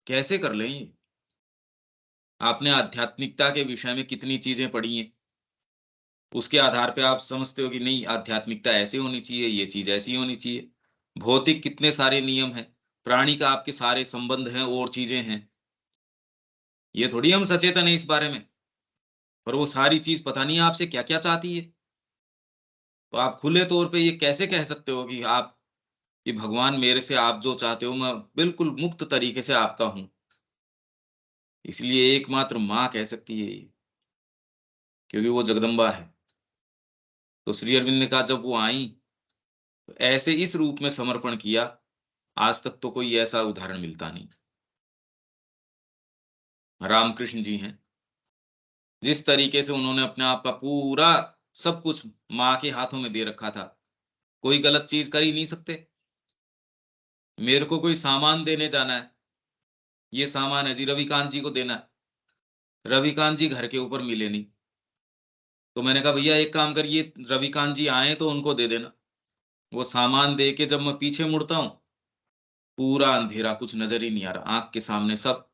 कैसे कर लें ये? आपने आध्यात्मिकता के विषय में कितनी चीजें पढ़ी हैं, उसके आधार पे आप समझते हो कि नहीं आध्यात्मिकता ऐसे होनी चाहिए, ये चीज ऐसी होनी चाहिए। भौतिक कितने सारे नियम हैं, प्राणी का आपके सारे संबंध हैं और चीजें हैं, ये थोड़ी हम सचेतन है इस बारे में, पर वो सारी चीज पता नहीं आपसे क्या क्या चाहती है। तो आप खुले तौर पे ये कैसे कह सकते हो कि आप, कि भगवान मेरे से आप जो चाहते हो मैं बिल्कुल मुक्त तरीके से आपका हूं। इसलिए एकमात्र माँ कह सकती है ये, क्योंकि वो जगदम्बा है। तो श्री अरविंद ने कहा जब वो आई तो ऐसे इस रूप में समर्पण किया, आज तक तो कोई ऐसा उदाहरण मिलता नहीं। रामकृष्ण जी हैं, जिस तरीके से उन्होंने अपने आप का पूरा सब कुछ माँ के हाथों में दे रखा था, कोई गलत चीज कर ही नहीं सकते। मेरे को कोई सामान देने जाना है, ये सामान है जी रविकांत जी को देना है, रविकांत जी घर के ऊपर मिले नहीं, तो मैंने कहा भैया एक काम करिए, रविकांत जी आए तो उनको दे देना। वो सामान दे के जब मैं पीछे मुड़ता हूँ, पूरा अंधेरा, कुछ नजर ही नहीं आ रहा, आंख के सामने सब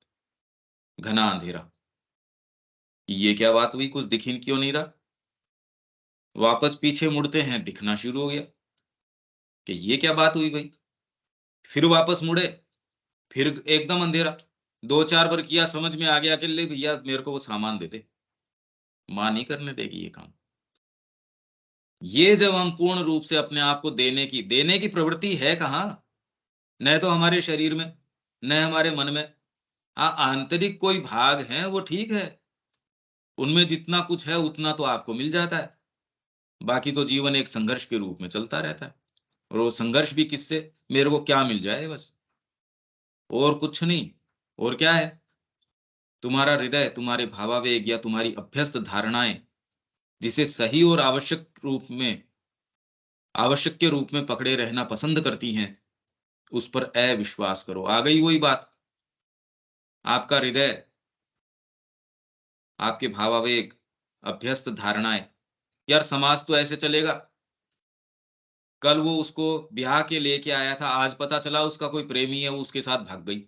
घना अंधेरा। ये क्या बात हुई, कुछ दिख ही क्यों नहीं रहा। वापस पीछे मुड़ते हैं, दिखना शुरू हो गया, कि ये क्या बात हुई भाई। फिर वापस मुड़े, फिर एकदम अंधेरा। दो चार बार किया, समझ में आ गया कि ले भैया मेरे को वो सामान दे दे, माँ नहीं करने देगी ये काम। ये जब हम पूर्ण रूप से अपने आप को देने की प्रवृत्ति है कहाँ, न तो हमारे शरीर में, न हमारे मन में। हाँ आंतरिक कोई भाग है वो ठीक है, उनमें जितना कुछ है उतना तो आपको मिल जाता है, बाकी तो जीवन एक संघर्ष के रूप में चलता रहता है। और वो संघर्ष भी किससे, मेरे को क्या मिल जाए बस, और कुछ नहीं। और क्या है, तुम्हारा हृदय, तुम्हारे भावावेग या तुम्हारी अभ्यस्त धारणाएं जिसे सही और आवश्यक के रूप में पकड़े रहना पसंद करती हैं, उस पर अविश्वास करो। आ गई वही बात, आपका हृदय, आपके भावावेग, अभ्यस्त धारणाएं। यार समाज तो ऐसे चलेगा, कल वो उसको ब्याह के लेके आया था, आज पता चला उसका कोई प्रेमी है, वो उसके साथ भाग गई।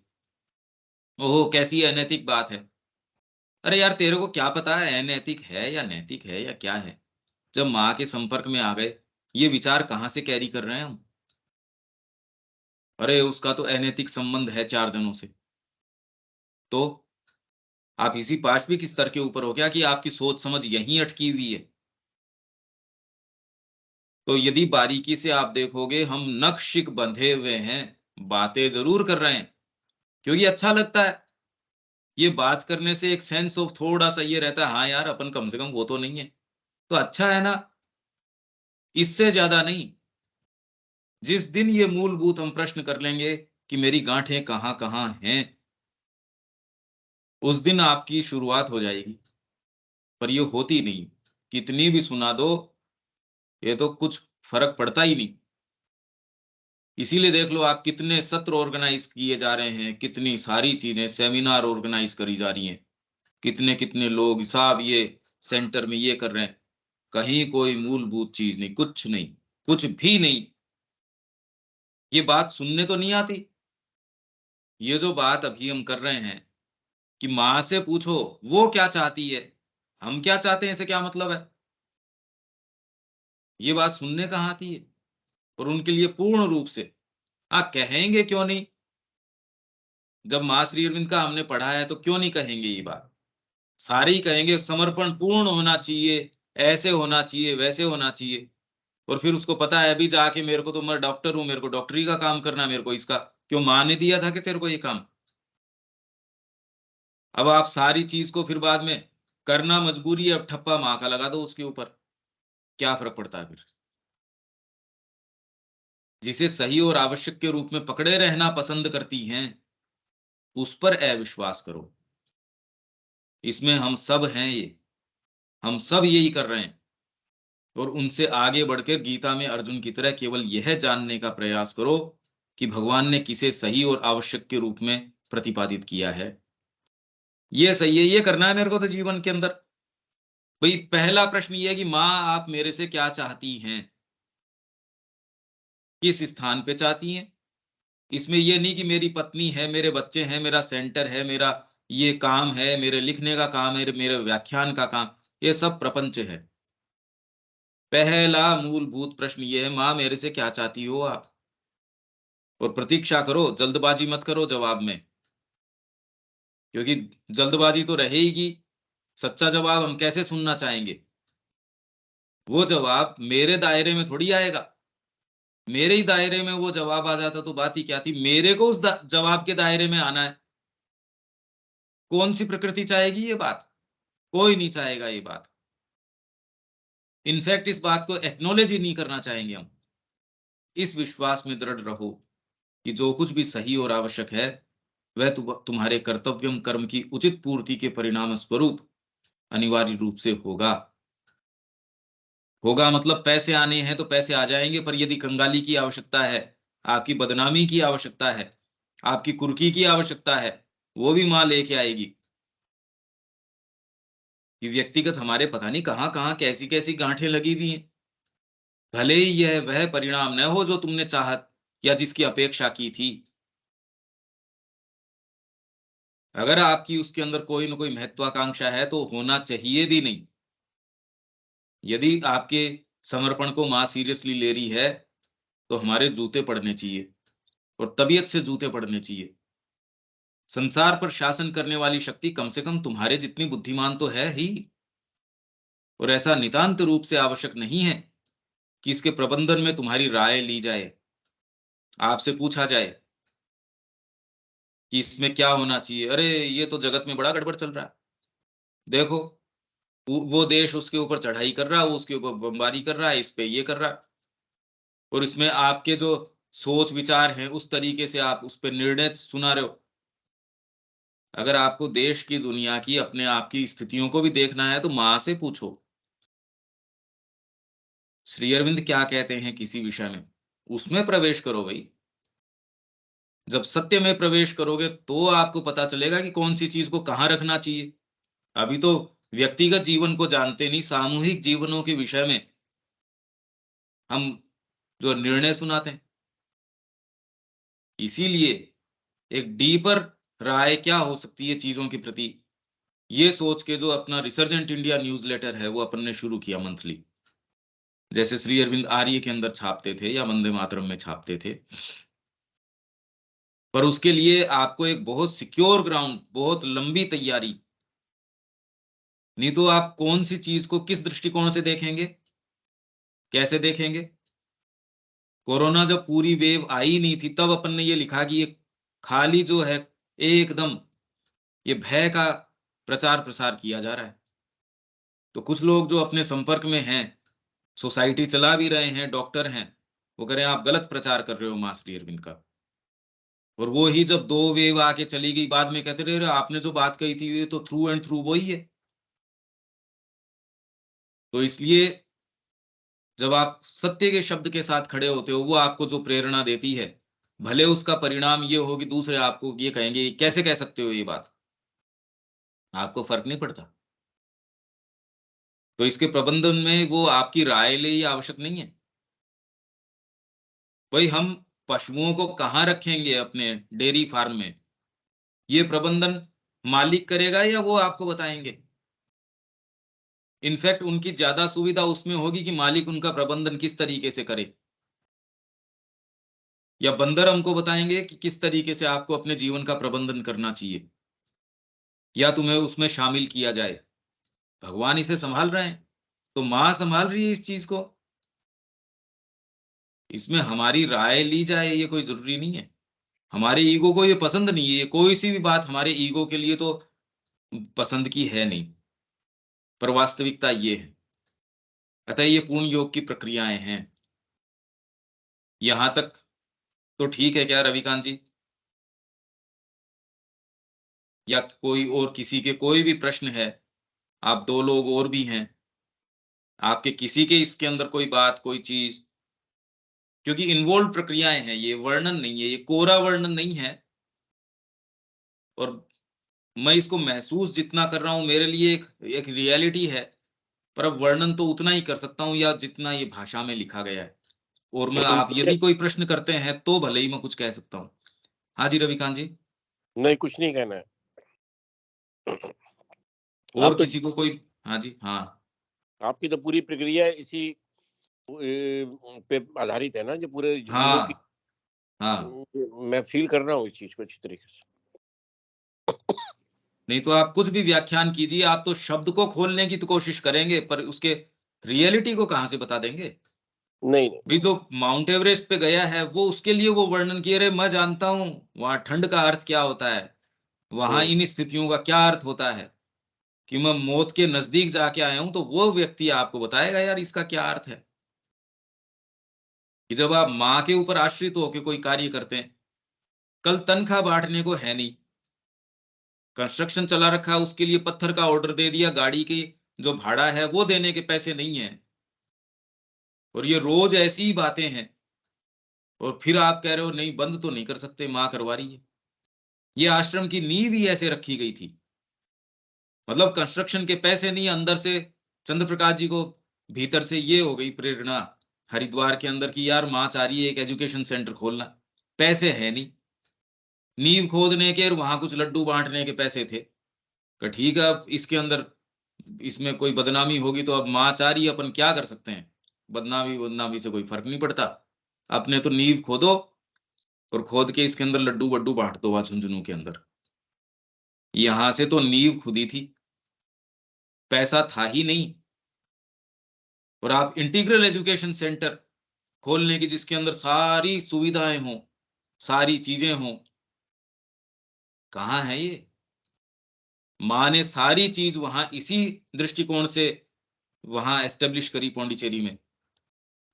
ओहो, कैसी अनैतिक बात है। अरे यार, तेरे को क्या पता है अनैतिक है या नैतिक है या क्या है। जब माँ के संपर्क में आ गए, ये विचार कहाँ से कैरी कर रहे हैं हम। अरे उसका तो अनैतिक संबंध है 4 जनों से। तो आप इसी पांचवी की स्तर के ऊपर हो क्या, कि आपकी सोच समझ यहीं अटकी हुई है। तो यदि बारीकी से आप देखोगे, हम नख-शिख बंधे हुए हैं, बातें जरूर कर रहे हैं क्योंकि अच्छा लगता है। ये बात करने से एक सेंस ऑफ थोड़ा सा ये रहता है, हाँ यार अपन कम से कम वो तो नहीं है, तो अच्छा है ना, इससे ज्यादा नहीं। जिस दिन ये मूलभूत हम प्रश्न कर लेंगे कि मेरी गांठें कहाँ कहाँ हैं, उस दिन आपकी शुरुआत हो जाएगी। पर ये होती नहीं, कितनी भी सुना दो, ये तो कुछ फर्क पड़ता ही नहीं। इसीलिए देख लो आप, कितने सत्र ऑर्गेनाइज किए जा रहे हैं, कितनी सारी चीजें, सेमिनार ऑर्गेनाइज करी जा रही हैं, कितने कितने लोग साहब ये सेंटर में ये कर रहे हैं। कहीं कोई मूलभूत चीज नहीं, कुछ नहीं, कुछ भी नहीं। ये बात सुनने तो नहीं आती। ये जो बात अभी हम कर रहे हैं कि माँ से पूछो वो क्या चाहती है, हम क्या चाहते हैं, इसे क्या मतलब है, ये बात सुनने कहाँ आती है। और उनके लिए पूर्ण रूप से कहेंगे क्यों नहीं। जब माँ श्री अरविंद का हमने पढ़ा है तो क्यों नहीं कहेंगे ये बात। सारे ही कहेंगे समर्पण पूर्ण होना चाहिए, ऐसे होना चाहिए, वैसे होना चाहिए। और फिर उसको पता है अभी जाके, मेरे को तो, मैं डॉक्टर हूं, मेरे को डॉक्टरी का काम करना है, मेरे को इसका क्यों, माँ ने दिया था कि तेरे को ये काम। अब आप सारी चीज को फिर बाद में करना मजबूरी है, अब ठप्पा माँ का लगा दो उसके ऊपर, क्या फर्क पड़ता है फिर। जिसे सही और आवश्यक के रूप में पकड़े रहना पसंद करती हैं, उस पर अविश्वास करो। इसमें हम सब हैं, ये हम सब यही कर रहे हैं। और उनसे आगे बढ़कर गीता में अर्जुन की तरह केवल यह जानने का प्रयास करो कि भगवान ने किसे सही और आवश्यक के रूप में प्रतिपादित किया है। ये सही है, ये करना है मेरे को तो जीवन के अंदर। भाई पहला प्रश्न ये है कि माँ आप मेरे से क्या चाहती हैं, किस स्थान पे चाहती हैं। इसमें ये नहीं कि मेरी पत्नी है, मेरे बच्चे हैं, मेरा सेंटर है, मेरा ये काम है, मेरे लिखने का काम है, मेरे व्याख्यान का काम, ये सब प्रपंच है। पहला मूलभूत प्रश्न ये है, माँ मेरे से क्या चाहती हो आप। और प्रतीक्षा करो, जल्दबाजी मत करो जवाब में, क्योंकि जल्दबाजी तो रहेगी। सच्चा जवाब हम कैसे सुनना चाहेंगे, वो जवाब मेरे दायरे में थोड़ी आएगा। मेरे ही दायरे में वो जवाब आ जाता तो बात ही क्या थी, मेरे को उस जवाब के दायरे में आना है। कौन सी प्रकृति चाहेगी ये बात, कोई नहीं चाहेगा ये बात। इनफैक्ट इस बात को एक्नोलेज ही नहीं करना चाहेंगे हम। इस विश्वास में दृढ़ रहो कि जो कुछ भी सही और आवश्यक है, वह तुम्हारे कर्तव्यम कर्म की उचित पूर्ति के परिणाम स्वरूप अनिवार्य रूप से होगा। होगा मतलब पैसे आने हैं तो पैसे आ जाएंगे, पर यदि कंगाली की आवश्यकता है, आपकी बदनामी की आवश्यकता है, आपकी कुर्की की आवश्यकता है, वो भी माँ लेके आएगी। कि व्यक्तिगत हमारे पता नहीं कहाँ कहाँ कैसी कैसी गांठें लगी हुई हैं। भले ही यह वह परिणाम न हो जो तुमने चाहत या जिसकी अपेक्षा की थी, अगर आपकी उसके अंदर कोई ना कोई महत्वाकांक्षा है तो होना चाहिए भी नहीं। यदि आपके समर्पण को माँ सीरियसली ले रही है, तो हमारे जूते पड़ने चाहिए, और तबीयत से जूते पड़ने चाहिए। संसार पर शासन करने वाली शक्ति कम से कम तुम्हारे जितनी बुद्धिमान तो है ही। और ऐसा नितांत रूप से आवश्यक नहीं है कि इसके प्रबंधन में तुम्हारी राय ली जाए, आपसे पूछा जाए कि इसमें क्या होना चाहिए। अरे ये तो जगत में बड़ा गड़बड़ चल रहा है, देखो वो देश उसके ऊपर चढ़ाई कर रहा है, वो उसके ऊपर बमबारी कर रहा है, इस पे ये कर रहा है, और इसमें आपके जो सोच विचार हैं उस तरीके से आप उस पे निर्णय सुना रहे हो। अगर आपको देश की, दुनिया की, अपने आप की स्थितियों को भी देखना है तो माँ से पूछो। श्री अरविंद क्या कहते हैं किसी विषय में, उसमें प्रवेश करो भाई। जब सत्य में प्रवेश करोगे तो आपको पता चलेगा कि कौन सी चीज को कहाँ रखना चाहिए। अभी तो व्यक्तिगत जीवन को जानते नहीं, सामूहिक जीवनों के विषय में हम जो निर्णय सुनाते हैं। इसीलिए एक डीपर राय क्या हो सकती है चीजों के प्रति, ये सोच के जो अपना रिसर्जेंट इंडिया न्यूज़लेटर है वो अपन ने शुरू किया मंथली, जैसे श्री अरविंद आर्य के अंदर छापते थे या वंदे मातरम में छापते थे। पर उसके लिए आपको एक बहुत सिक्योर ग्राउंड, बहुत लंबी तैयारी, नहीं तो आप कौन सी चीज को किस दृष्टिकोण से देखेंगे, कैसे देखेंगे। कोरोना जब पूरी वेव आई नहीं थी तब अपन ने ये लिखा कि ये खाली जो है एकदम ये भय का प्रचार प्रसार किया जा रहा है। तो कुछ लोग जो अपने संपर्क में हैं, सोसाइटी चला भी रहे हैं, डॉक्टर हैं, वो कह रहे हैं आप गलत प्रचार कर रहे हो मां श्री अरविंद का। और वो ही जब 2 वेव आके चली गई, बाद में कहते रहे आपने जो बात कही थी ये तो थ्रू एंड थ्रू वही है। तो इसलिए जब आप सत्य के शब्द के साथ खड़े होते हो, वो आपको जो प्रेरणा देती है, भले उसका परिणाम ये हो कि दूसरे आपको ये कहेंगे कैसे कह सकते हो ये बात, आपको फर्क नहीं पड़ता। तो इसके प्रबंधन में वो आपकी राय ले, ये आवश्यक नहीं है। भाई हम पशुओं को कहाँ रखेंगे अपने डेयरी फार्म में, ये प्रबंधन मालिक करेगा या वो आपको बताएंगे। इनफैक्ट उनकी ज्यादा सुविधा उसमें होगी कि मालिक उनका प्रबंधन किस तरीके से करे, या बंदर हमको बताएंगे कि किस तरीके से आपको अपने जीवन का प्रबंधन करना चाहिए, या तुम्हें उसमें शामिल किया जाए। भगवान इसे संभाल रहे हैं, तो माँ संभाल रही है इस चीज को। इसमें हमारी राय ली जाए ये कोई जरूरी नहीं है। हमारे ईगो को ये पसंद नहीं है, ये कोई सी भी बात हमारे ईगो के लिए तो पसंद की है नहीं, पर वास्तविकता ये है। अतः ये पूर्ण योग की प्रक्रियाएं हैं। यहां तक तो ठीक है क्या रविकांत जी, या कोई और किसी के कोई भी प्रश्न है, आप 2 लोग और भी हैं, आपके किसी के इसके अंदर कोई बात, कोई चीज, क्योंकि इन्वॉल्व प्रक्रियाएं हैं, ये वर्णन नहीं है, ये कोरा वर्णन नहीं है। और मैं इसको महसूस जितना कर रहा हूं, मेरे लिए एक एक रियलिटी है, पर अब वर्णन तो उतना ही कर सकता हूं या जितना ये भाषा में लिखा गया है। और मैं, आप यदि कोई प्रश्न करते हैं तो भले ही मैं कुछ कह सकता हूँ। हाँ जी रविकांत जी। नहीं, कुछ नहीं कहना है। और आप तो, किसी को कोई, हाँ जी हाँ। आपकी तो पूरी प्रक्रिया इसी पे आधारित है ना, जो पूरे जीवों की। हाँ हाँ। मैं फील कर रहा हूँ इस चीज को अच्छी तरीके से। नहीं तो आप कुछ भी व्याख्यान कीजिए, आप तो शब्द को खोलने की तो कोशिश करेंगे, पर उसके रियलिटी को कहाँ से बता देंगे। नहीं नहीं। भी जो माउंट एवरेस्ट पे गया है वो, उसके लिए वो वर्णन किए रहे, मैं जानता हूँ वहां ठंड का अर्थ क्या होता है, वहां हम्म। इन स्थितियों का क्या अर्थ होता है, कि मैं मौत के नजदीक जाके आया हूं, तो वो व्यक्ति आपको बताएगा यार इसका क्या अर्थ है। कि जब आप माँ के ऊपर आश्रित होकर कोई कार्य करते हैं, कल तनख्वाह बांटने को है नहीं, कंस्ट्रक्शन चला रखा है, उसके लिए पत्थर का ऑर्डर दे दिया, गाड़ी की जो भाड़ा है वो देने के पैसे नहीं है, और ये रोज ऐसी ही बातें हैं। और फिर आप कह रहे हो नहीं बंद तो नहीं कर सकते, माँ करवा रही है। ये आश्रम की नींव ही ऐसे रखी गई थी, मतलब कंस्ट्रक्शन के पैसे नहीं, अंदर से चंद्र प्रकाश जी को भीतर से ये हो गई प्रेरणा हरिद्वार के अंदर की, यार माँ चाह रही है एक एजुकेशन सेंटर खोलना, पैसे है नहीं, नींव खोदने के और वहां कुछ लड्डू बांटने के पैसे थे। कि ठीक है अब इसके अंदर, इसमें कोई बदनामी होगी तो अब माँ चाह रही है, अपन क्या कर सकते हैं। बदनामी बदनामी से कोई फर्क नहीं पड़ता, अपने तो नींव खोदो और खोद के इसके अंदर लड्डू वड्डू बांट दो वहां झुंझुनू के अंदर। यहां से तो नींव खुदी थी, पैसा था ही नहीं। और आप इंटीग्रल एजुकेशन सेंटर खोलने की जिसके अंदर सारी सुविधाएं हों, सारी चीजें हों, कहाँ है ये। माँ ने सारी चीज वहां इसी दृष्टिकोण से वहां एस्टेब्लिश करी पौंडीचेरी में।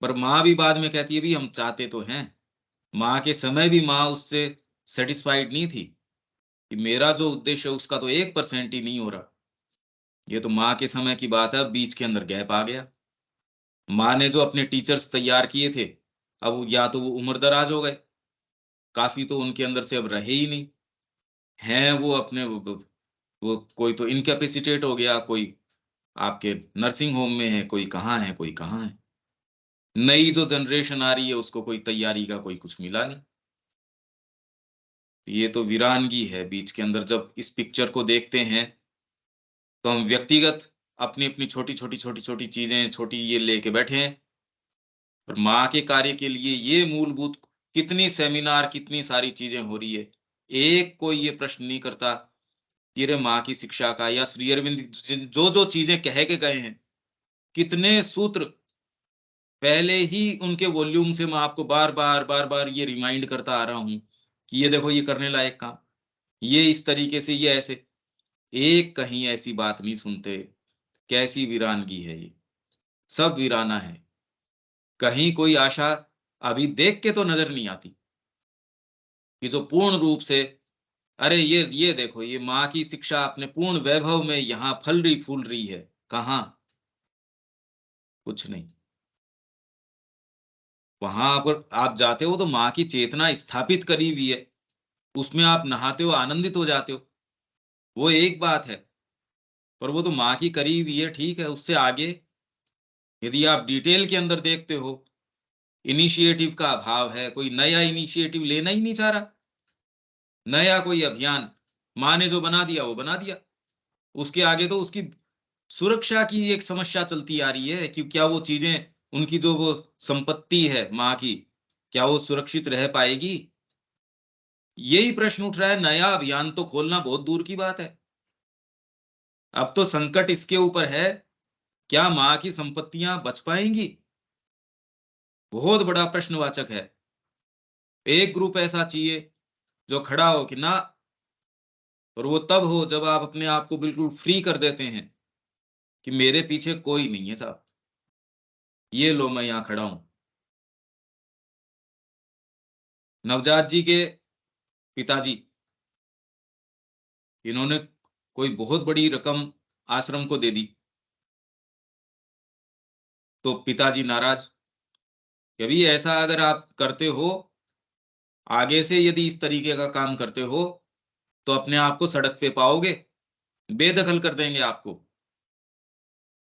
पर माँ भी बाद में कहती है भी हम चाहते तो हैं, माँ के समय भी माँ उससे सेटिस्फाइड नहीं थी कि मेरा जो उद्देश्य है उसका तो 1% ही नहीं हो रहा। ये तो माँ के समय की बात है, बीच के अंदर गैप आ गया। माँ ने जो अपने टीचर्स तैयार किए थे, अब या तो वो उम्र दराज हो गए, काफी तो उनके अंदर से अब रहे ही नहीं हैं। वो अपने वो कोई तो इनकैपेसिटेट हो गया, कोई आपके नर्सिंग होम में है, कोई कहाँ है, कोई कहाँ है। नई जो जनरेशन आ रही है उसको कोई तैयारी का कोई कुछ मिला नहीं। ये तो वीरानगी है बीच के अंदर। जब इस पिक्चर को देखते हैं तो हम व्यक्तिगत अपनी अपनी छोटी छोटी छोटी छोटी चीजें छोटी ये लेके बैठे हैं, और माँ के कार्य के लिए ये मूलभूत कितनी सेमिनार कितनी सारी चीजें हो रही है। एक कोई ये प्रश्न नहीं करता कि रे माँ की शिक्षा का या श्री अरविंद जो जो चीजें कह के गए हैं, कितने सूत्र पहले ही उनके वॉल्यूम से मैं आपको बार बार ये रिमाइंड करता आ रहा हूं कि ये देखो ये करने लायक काम, ये इस तरीके से, ये ऐसे। एक कहीं ऐसी बात नहीं सुनते। कैसी वीरानगी है ये, सब वीराना है। कहीं कोई आशा अभी देख के तो नजर नहीं आती कि जो पूर्ण रूप से, अरे ये देखो ये माँ की शिक्षा अपने पूर्ण वैभव में यहाँ फल रही फूल रही है। कहाँ? कुछ नहीं। वहां पर आप जाते हो तो माँ की चेतना स्थापित करी हुई है, उसमें आप नहाते हो, आनंदित हो जाते हो, वो एक बात है। पर वो तो माँ की करी हुई है, ठीक है। उससे आगे यदि आप डिटेल के अंदर देखते हो, इनिशिएटिव का अभाव है, कोई नया इनिशिएटिव लेना ही नहीं चाह रहा। नया कोई अभियान माँ ने जो बना दिया वो बना दिया, उसके आगे तो उसकी सुरक्षा की एक समस्या चलती आ रही है कि क्या वो चीजें, उनकी जो वो संपत्ति है माँ की, क्या वो सुरक्षित रह पाएगी। यही प्रश्न उठ रहा है। नया अभियान तो खोलना बहुत दूर की बात है। अब तो संकट इसके ऊपर है, क्या माँ की संपत्तियां बच पाएंगी? बहुत बड़ा प्रश्नवाचक है। एक ग्रुप ऐसा चाहिए जो खड़ा हो कि ना, और वो तब हो जब आप अपने आप को बिल्कुल फ्री कर देते हैं कि मेरे पीछे कोई नहीं है साहब, ये लो मैं यहां खड़ा हूं। नवजात जी के पिताजी, इन्होंने कोई बहुत बड़ी रकम आश्रम को दे दी, तो पिताजी नाराज कि अभी ऐसा अगर आप करते हो, आगे से यदि इस तरीके का काम करते हो तो अपने आप को सड़क पे पाओगे, बेदखल कर देंगे आपको।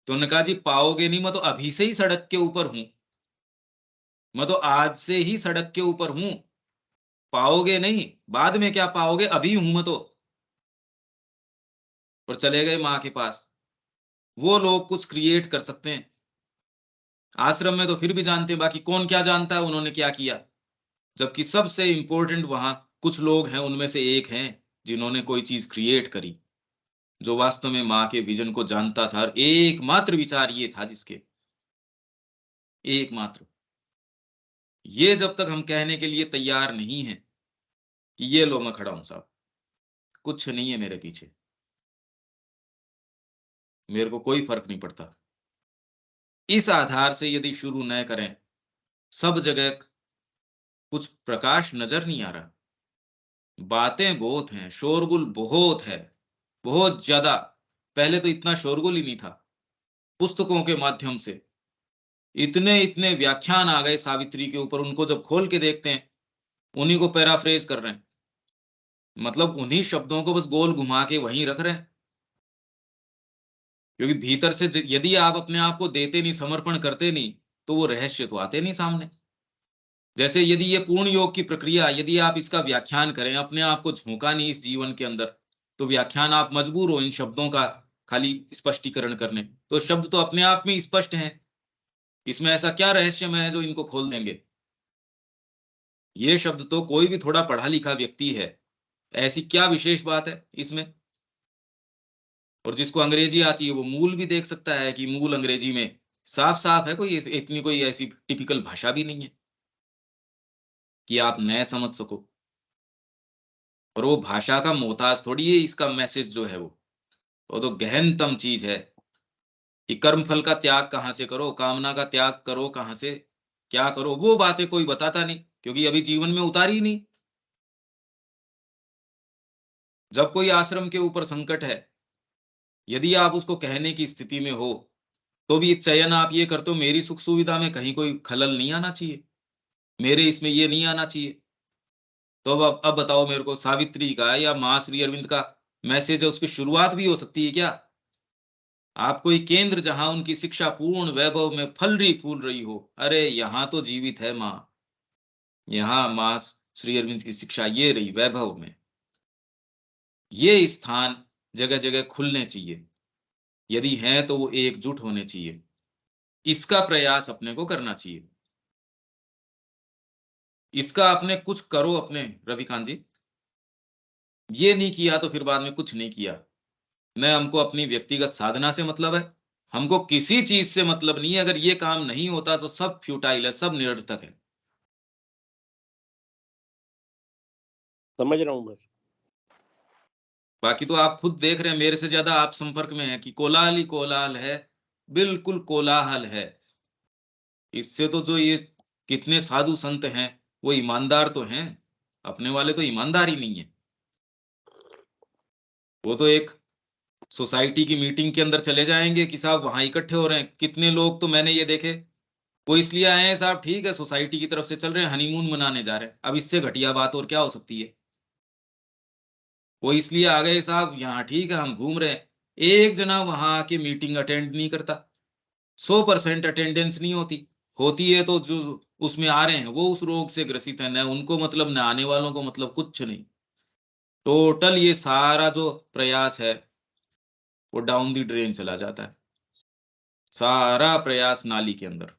तो उन्होंने कहा जी पाओगे नहीं, मैं तो अभी से ही सड़क के ऊपर हूं, मैं तो आज से ही सड़क के ऊपर हूं। पाओगे नहीं, बाद में क्या पाओगे, अभी हूं मैं तो। और चले गए माँ के पास। वो लोग कुछ क्रिएट कर सकते हैं, आश्रम में तो फिर भी जानते हैं, बाकी कौन क्या जानता है उन्होंने क्या किया। जबकि सबसे इंपॉर्टेंट वहां कुछ लोग हैं, उनमें से एक हैं जिन्होंने कोई चीज क्रिएट करी, जो वास्तव में माँ के विजन को जानता था, और एकमात्र विचार ये था जिसके, एकमात्र। ये जब तक हम कहने के लिए तैयार नहीं है कि ये लो मैं खड़ा हूं साहब, कुछ नहीं है मेरे पीछे, मेरे को कोई फर्क नहीं पड़ता, इस आधार से यदि शुरू न करें, सब जगह कुछ प्रकाश नजर नहीं आ रहा। बातें बहुत हैं, शोरगुल बहुत है, बहुत ज्यादा। पहले तो इतना शोरगुल ही नहीं था। पुस्तकों के माध्यम से इतने इतने व्याख्यान आ गए सावित्री के ऊपर, उनको जब खोल के देखते हैं उन्हीं को पैराफ्रेज कर रहे हैं, मतलब उन्हीं शब्दों को बस गोल घुमा के वहीं रख रहे हैं। क्योंकि भीतर से यदि आप अपने आप को देते नहीं, समर्पण करते नहीं, तो वो रहस्य तो आते नहीं सामने। जैसे यदि ये पूर्ण योग की प्रक्रिया, यदि आप इसका व्याख्यान करें, अपने आप को झोंका नहीं इस जीवन के अंदर, तो व्याख्यान आप मजबूर हो इन शब्दों का खाली स्पष्टीकरण करने, तो शब्द तो अपने आप में स्पष्ट हैं। इसमें ऐसा क्या रहस्यमय है जो इनको खोल देंगे? ये शब्द तो कोई भी थोड़ा पढ़ा लिखा व्यक्ति है, ऐसी क्या विशेष बात है इसमें? और जिसको अंग्रेजी आती है वो मूल भी देख सकता है कि मूल अंग्रेजी में साफ साफ है, कोई इतनी कोई ऐसी टिपिकल भाषा भी नहीं है कि आप न समझ सको। और वो भाषा का मोहताज थोड़ी है इसका मैसेज जो है वो। वो तो गहनतम चीज है कि कर्म फल का त्याग कहाँ से करो, कामना का त्याग करो कहाँ से, क्या करो, वो बातें कोई बताता नहीं, क्योंकि अभी जीवन में उतारी नहीं। जब कोई आश्रम के ऊपर संकट है, यदि आप उसको कहने की स्थिति में हो, तो भी चयन आप ये करते हो, मेरी सुख सुविधा में कहीं कोई खलल नहीं आना चाहिए, मेरे इसमें ये नहीं आना चाहिए। तो अब बताओ मेरे को, सावित्री का या मां श्री अरविंद का मैसेज है, उसकी शुरुआत भी हो सकती है क्या? आप कोई केंद्र जहां उनकी शिक्षा पूर्ण वैभव में फल रही फूल रही हो, अरे यहां तो जीवित है मां, यहाँ मां श्री अरविंद की शिक्षा ये रही वैभव में। ये स्थान जगह जगह खुलने चाहिए, यदि हैं तो वो एकजुट होने चाहिए, इसका प्रयास अपने को करना चाहिए। इसका अपने कुछ करो अपने रविकांत जी, ये नहीं किया तो फिर बाद में कुछ नहीं किया। न हमको अपनी व्यक्तिगत साधना से मतलब है, हमको किसी चीज से मतलब नहीं है, अगर ये काम नहीं होता तो सब फ्यूटाइल है, सब निरर्थक है। समझ रहा हूँ बस। बाकी तो आप खुद देख रहे हैं, मेरे से ज्यादा आप संपर्क में हैं कि कोलाहल ही कोलाहल है, बिल्कुल कोलाहल है। इससे तो जो ये कितने साधु संत हैं, वो ईमानदार तो हैं, अपने वाले तो ईमानदार ही नहीं है। वो तो एक सोसाइटी की मीटिंग के अंदर चले जाएंगे कि साहब वहां इकट्ठे हो रहे हैं, कितने लोग तो मैंने ये देखे, वो इसलिए आए हैं साहब, ठीक है सोसाइटी की तरफ से चल रहे हैं, हनीमून मनाने जा रहे हैं, अब इससे घटिया बात और क्या हो सकती है। वो इसलिए आ गए साहब यहाँ, ठीक है हम घूम रहे हैं, एक जना वहां आके मीटिंग अटेंड नहीं करता, 100% अटेंडेंस नहीं होती, होती है तो जो उसमें आ रहे हैं वो उस रोग से ग्रसित है, न उनको मतलब न आने वालों को मतलब, कुछ नहीं। टोटल ये सारा जो प्रयास है वो डाउन दी ड्रेन चला जाता है, सारा प्रयास नाली के अंदर,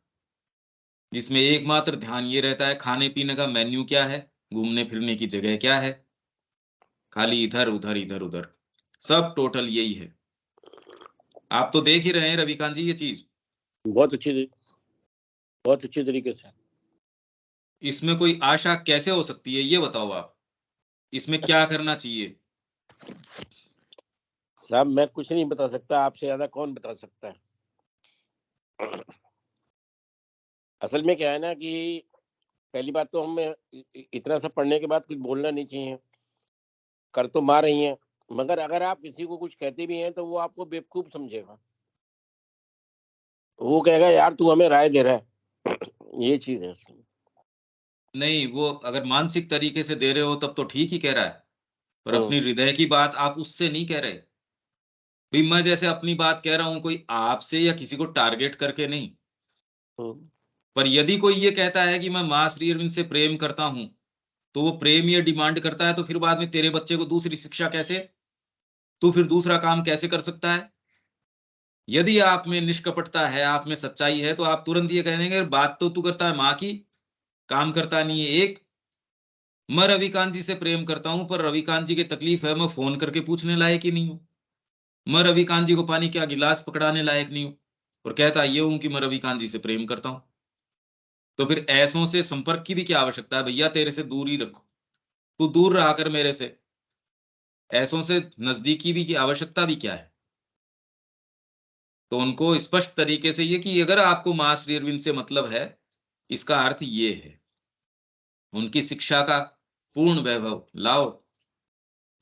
जिसमें एकमात्र ध्यान ये रहता है खाने पीने का मेन्यू क्या है, घूमने फिरने की जगह क्या है, खाली इधर उधर इधर उधर, सब टोटल यही है। आप तो देख ही रहे हैं रविकांत जी ये चीज। बहुत अच्छी तरीके से। इसमें कोई आशा कैसे हो सकती है, ये बताओ आप, इसमें क्या करना चाहिए? साहब मैं कुछ नहीं बता सकता, आपसे ज्यादा कौन बता सकता है। असल में क्या है ना कि पहली बात तो हमें इतना सब पढ़ने के बाद कुछ बोलना नहीं चाहिए, कर तो मार रही हैं, मगर अगर आप किसी को कुछ कहते भी हैं तो वो आपको बेवकूफ समझेगा, वो कहेगा यार तू हमें राय दे रहा है। ये चीज है इसमें। नहीं, वो अगर मानसिक तरीके से दे रहे हो तब तो ठीक ही कह रहा है, पर हम्म अपनी हृदय की बात आप उससे नहीं कह रहे। भी मैं जैसे अपनी बात कह रहा हूं, कोई आपसे या किसी को टारगेट करके नहीं, हम्म पर यदि कोई ये कहता है कि मैं मां श्री अरविंद से प्रेम करता हूं, तो वो प्रेम ये डिमांड करता है, तो फिर बाद में तेरे बच्चे को दूसरी शिक्षा कैसे, तू फिर दूसरा काम कैसे कर सकता है? यदि आप में निष्कपटता है, आप में सच्चाई है, तो आप तुरंत ये कह देंगे बात तो तू करता है माँ की, काम करता नहीं है एक। मैं रविकांत जी से प्रेम करता हूं, पर रविकांत जी की तकलीफ है, मैं फोन करके पूछने लायक ही नहीं हूं। मैं रविकांत जी को पानी का गिलास पकड़ाने लायक नहीं हूं, और कहता ये हूं कि मैं रविकांत जी से प्रेम करता हूं। तो फिर ऐसों से संपर्क की भी क्या आवश्यकता है भैया, तेरे से दूर ही रखो, तू दूर रहा कर मेरे से, ऐसों से नजदीकी भी की आवश्यकता भी क्या है? तो उनको स्पष्ट तरीके से ये कि अगर आपको मां श्री अरविंद से मतलब है, इसका अर्थ ये है, उनकी शिक्षा का पूर्ण वैभव लाओ,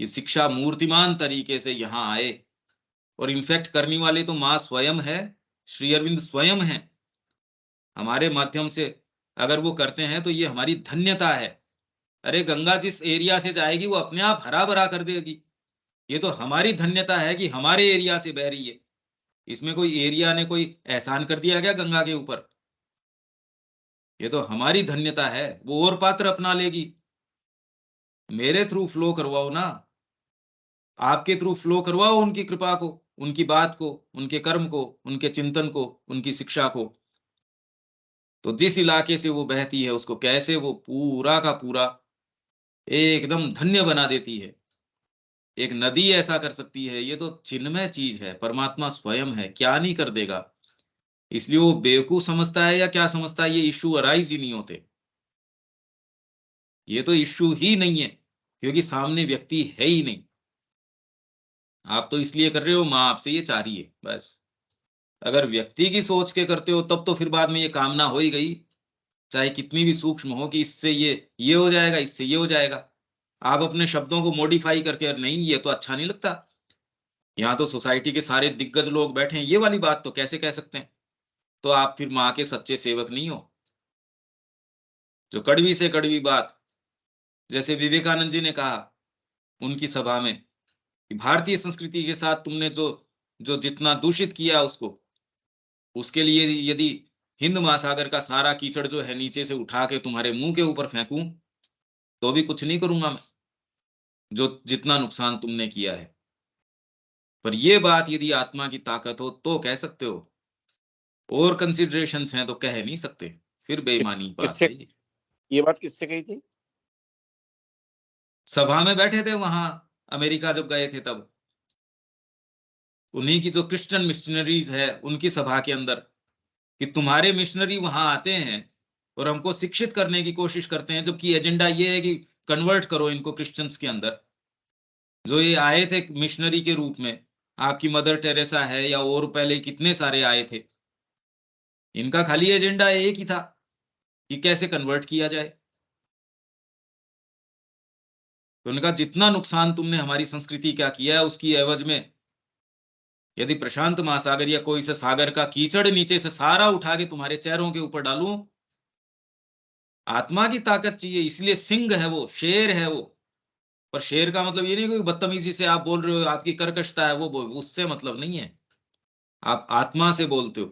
ये शिक्षा मूर्तिमान तरीके से यहाँ आए, और इनफैक्ट करने वाले तो माँ स्वयं है, श्री अरविंद स्वयं है। हमारे माध्यम से अगर वो करते हैं तो ये हमारी धन्यता है। अरे गंगा जिस एरिया से जाएगी वो अपने आप हरा भरा कर देगी, ये तो हमारी धन्यता है कि हमारे एरिया से बह रही है। इसमें कोई एरिया ने कोई एहसान कर दिया क्या गंगा के ऊपर? ये तो हमारी धन्यता है, वो और पात्र अपना लेगी। मेरे थ्रू फ्लो करवाओ ना, आपके थ्रू फ्लो करवाओ उनकी कृपा को, उनकी बात को, उनके कर्म को, उनके चिंतन को, उनकी शिक्षा को। तो जिस इलाके से वो बहती है उसको कैसे वो पूरा का पूरा एकदम धन्य बना देती है। एक नदी ऐसा कर सकती है, ये तो चिन्मय चीज है, परमात्मा स्वयं है, क्या नहीं कर देगा। इसलिए वो बेवकूफ समझता है या क्या समझता है, ये इश्यू अराइज ही नहीं होते, ये तो इश्यू ही नहीं है, क्योंकि सामने व्यक्ति है ही नहीं। आप तो इसलिए कर रहे हो, माँ आपसे ये चाह रही है, बस। अगर व्यक्ति की सोच के करते हो तब तो फिर बाद में ये कामना हो ही गई, चाहे कितनी भी सूक्ष्म हो, कि इससे ये हो जाएगा, इससे ये हो जाएगा। आप अपने शब्दों को मॉडिफाई करके, नहीं ये तो अच्छा नहीं लगता, यहाँ तो सोसाइटी के सारे दिग्गज लोग बैठे हैं, ये वाली बात तो कैसे कह सकते हैं? तो आप फिर माँ के सच्चे सेवक नहीं हो। जो कड़वी से कड़वी बात, जैसे विवेकानंद जी ने कहा उनकी सभा में, कि भारतीय संस्कृति के साथ तुमने जो जो जितना दूषित किया उसको, उसके लिए यदि हिंद महासागर का सारा कीचड़ जो है नीचे से उठा के तुम्हारे मुंह के ऊपर फेंकूं, तो भी कुछ नहीं करूंगा मैं, जो जितना नुकसान तुमने किया है। पर ये बात यदि आत्मा की ताकत हो तो कह सकते हो, और कंसिडरेशंस हैं तो कह नहीं सकते, फिर बेईमानी बात किससे है ये। ये बात किससे कही थी? सभा में बैठे थे वहां, अमेरिका जब गए थे तब, उन्हीं की जो क्रिश्चियन मिशनरीज है उनकी सभा के अंदर, कि तुम्हारे मिशनरी वहां आते हैं और हमको शिक्षित करने की कोशिश करते हैं, जबकि एजेंडा ये है कि कन्वर्ट करो इनको क्रिश्चियंस के अंदर। जो ये आए थे मिशनरी के रूप में, आपकी मदर टेरेसा है या और पहले कितने सारे आए थे, इनका खाली एजेंडा एक ही था कि कैसे कन्वर्ट किया जाए। तो उनका जितना नुकसान तुमने हमारी संस्कृति का किया है, उसकी एवज में यदि प्रशांत महासागर या कोई से सागर का कीचड़ नीचे से सारा उठा के तुम्हारे चेहरों के ऊपर डालूं, आत्मा की ताकत चाहिए, इसलिए सिंह है वो, शेर है वो। पर शेर का मतलब ये नहीं कोई बदतमीजी से आप बोल रहे हो, आपकी कर्कशता है वो उससे मतलब नहीं है, आप आत्मा से बोलते हो।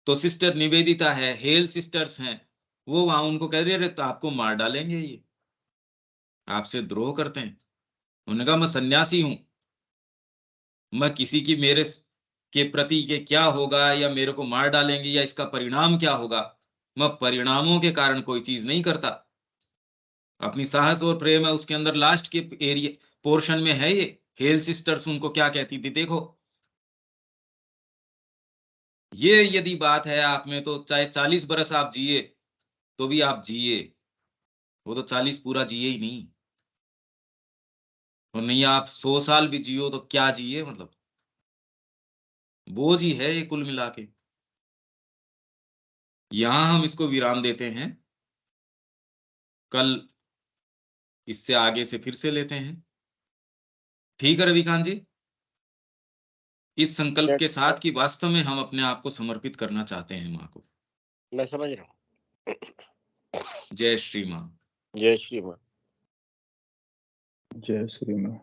तो सिस्टर निवेदिता है, हेल सिस्टर्स हैं, वो वहां उनको कह रहे तो आपको मार डालेंगे, ये आपसे द्रोह करते हैं। उन्होंने कहा मैं सन्यासी हूं, मैं किसी की मेरे के प्रति के क्या होगा, या मेरे को मार डालेंगे या इसका परिणाम क्या होगा, मैं परिणामों के कारण कोई चीज नहीं करता। अपनी साहस और प्रेम है उसके अंदर लास्ट के एरिया पोर्शन में है ये। हेल सिस्टर्स उनको क्या कहती थी देखो। ये यदि बात है आप में, तो चाहे 40 बरस आप जिए तो भी आप जिए, वो तो 40 पूरा जिए ही नहीं। और नहीं आप 100 साल भी जियो तो क्या जिए, मतलब बोझ ही है ये कुल मिला के। यहां हम इसको विराम देते हैं, कल इससे आगे से फिर से लेते हैं। ठीक है रविकांत जी, इस संकल्प के साथ कि वास्तव में हम अपने आप को समर्पित करना चाहते हैं माँ को। मैं समझ रहा हूँ। जय श्री माँ। जय श्री माँ। जय श्री माँ।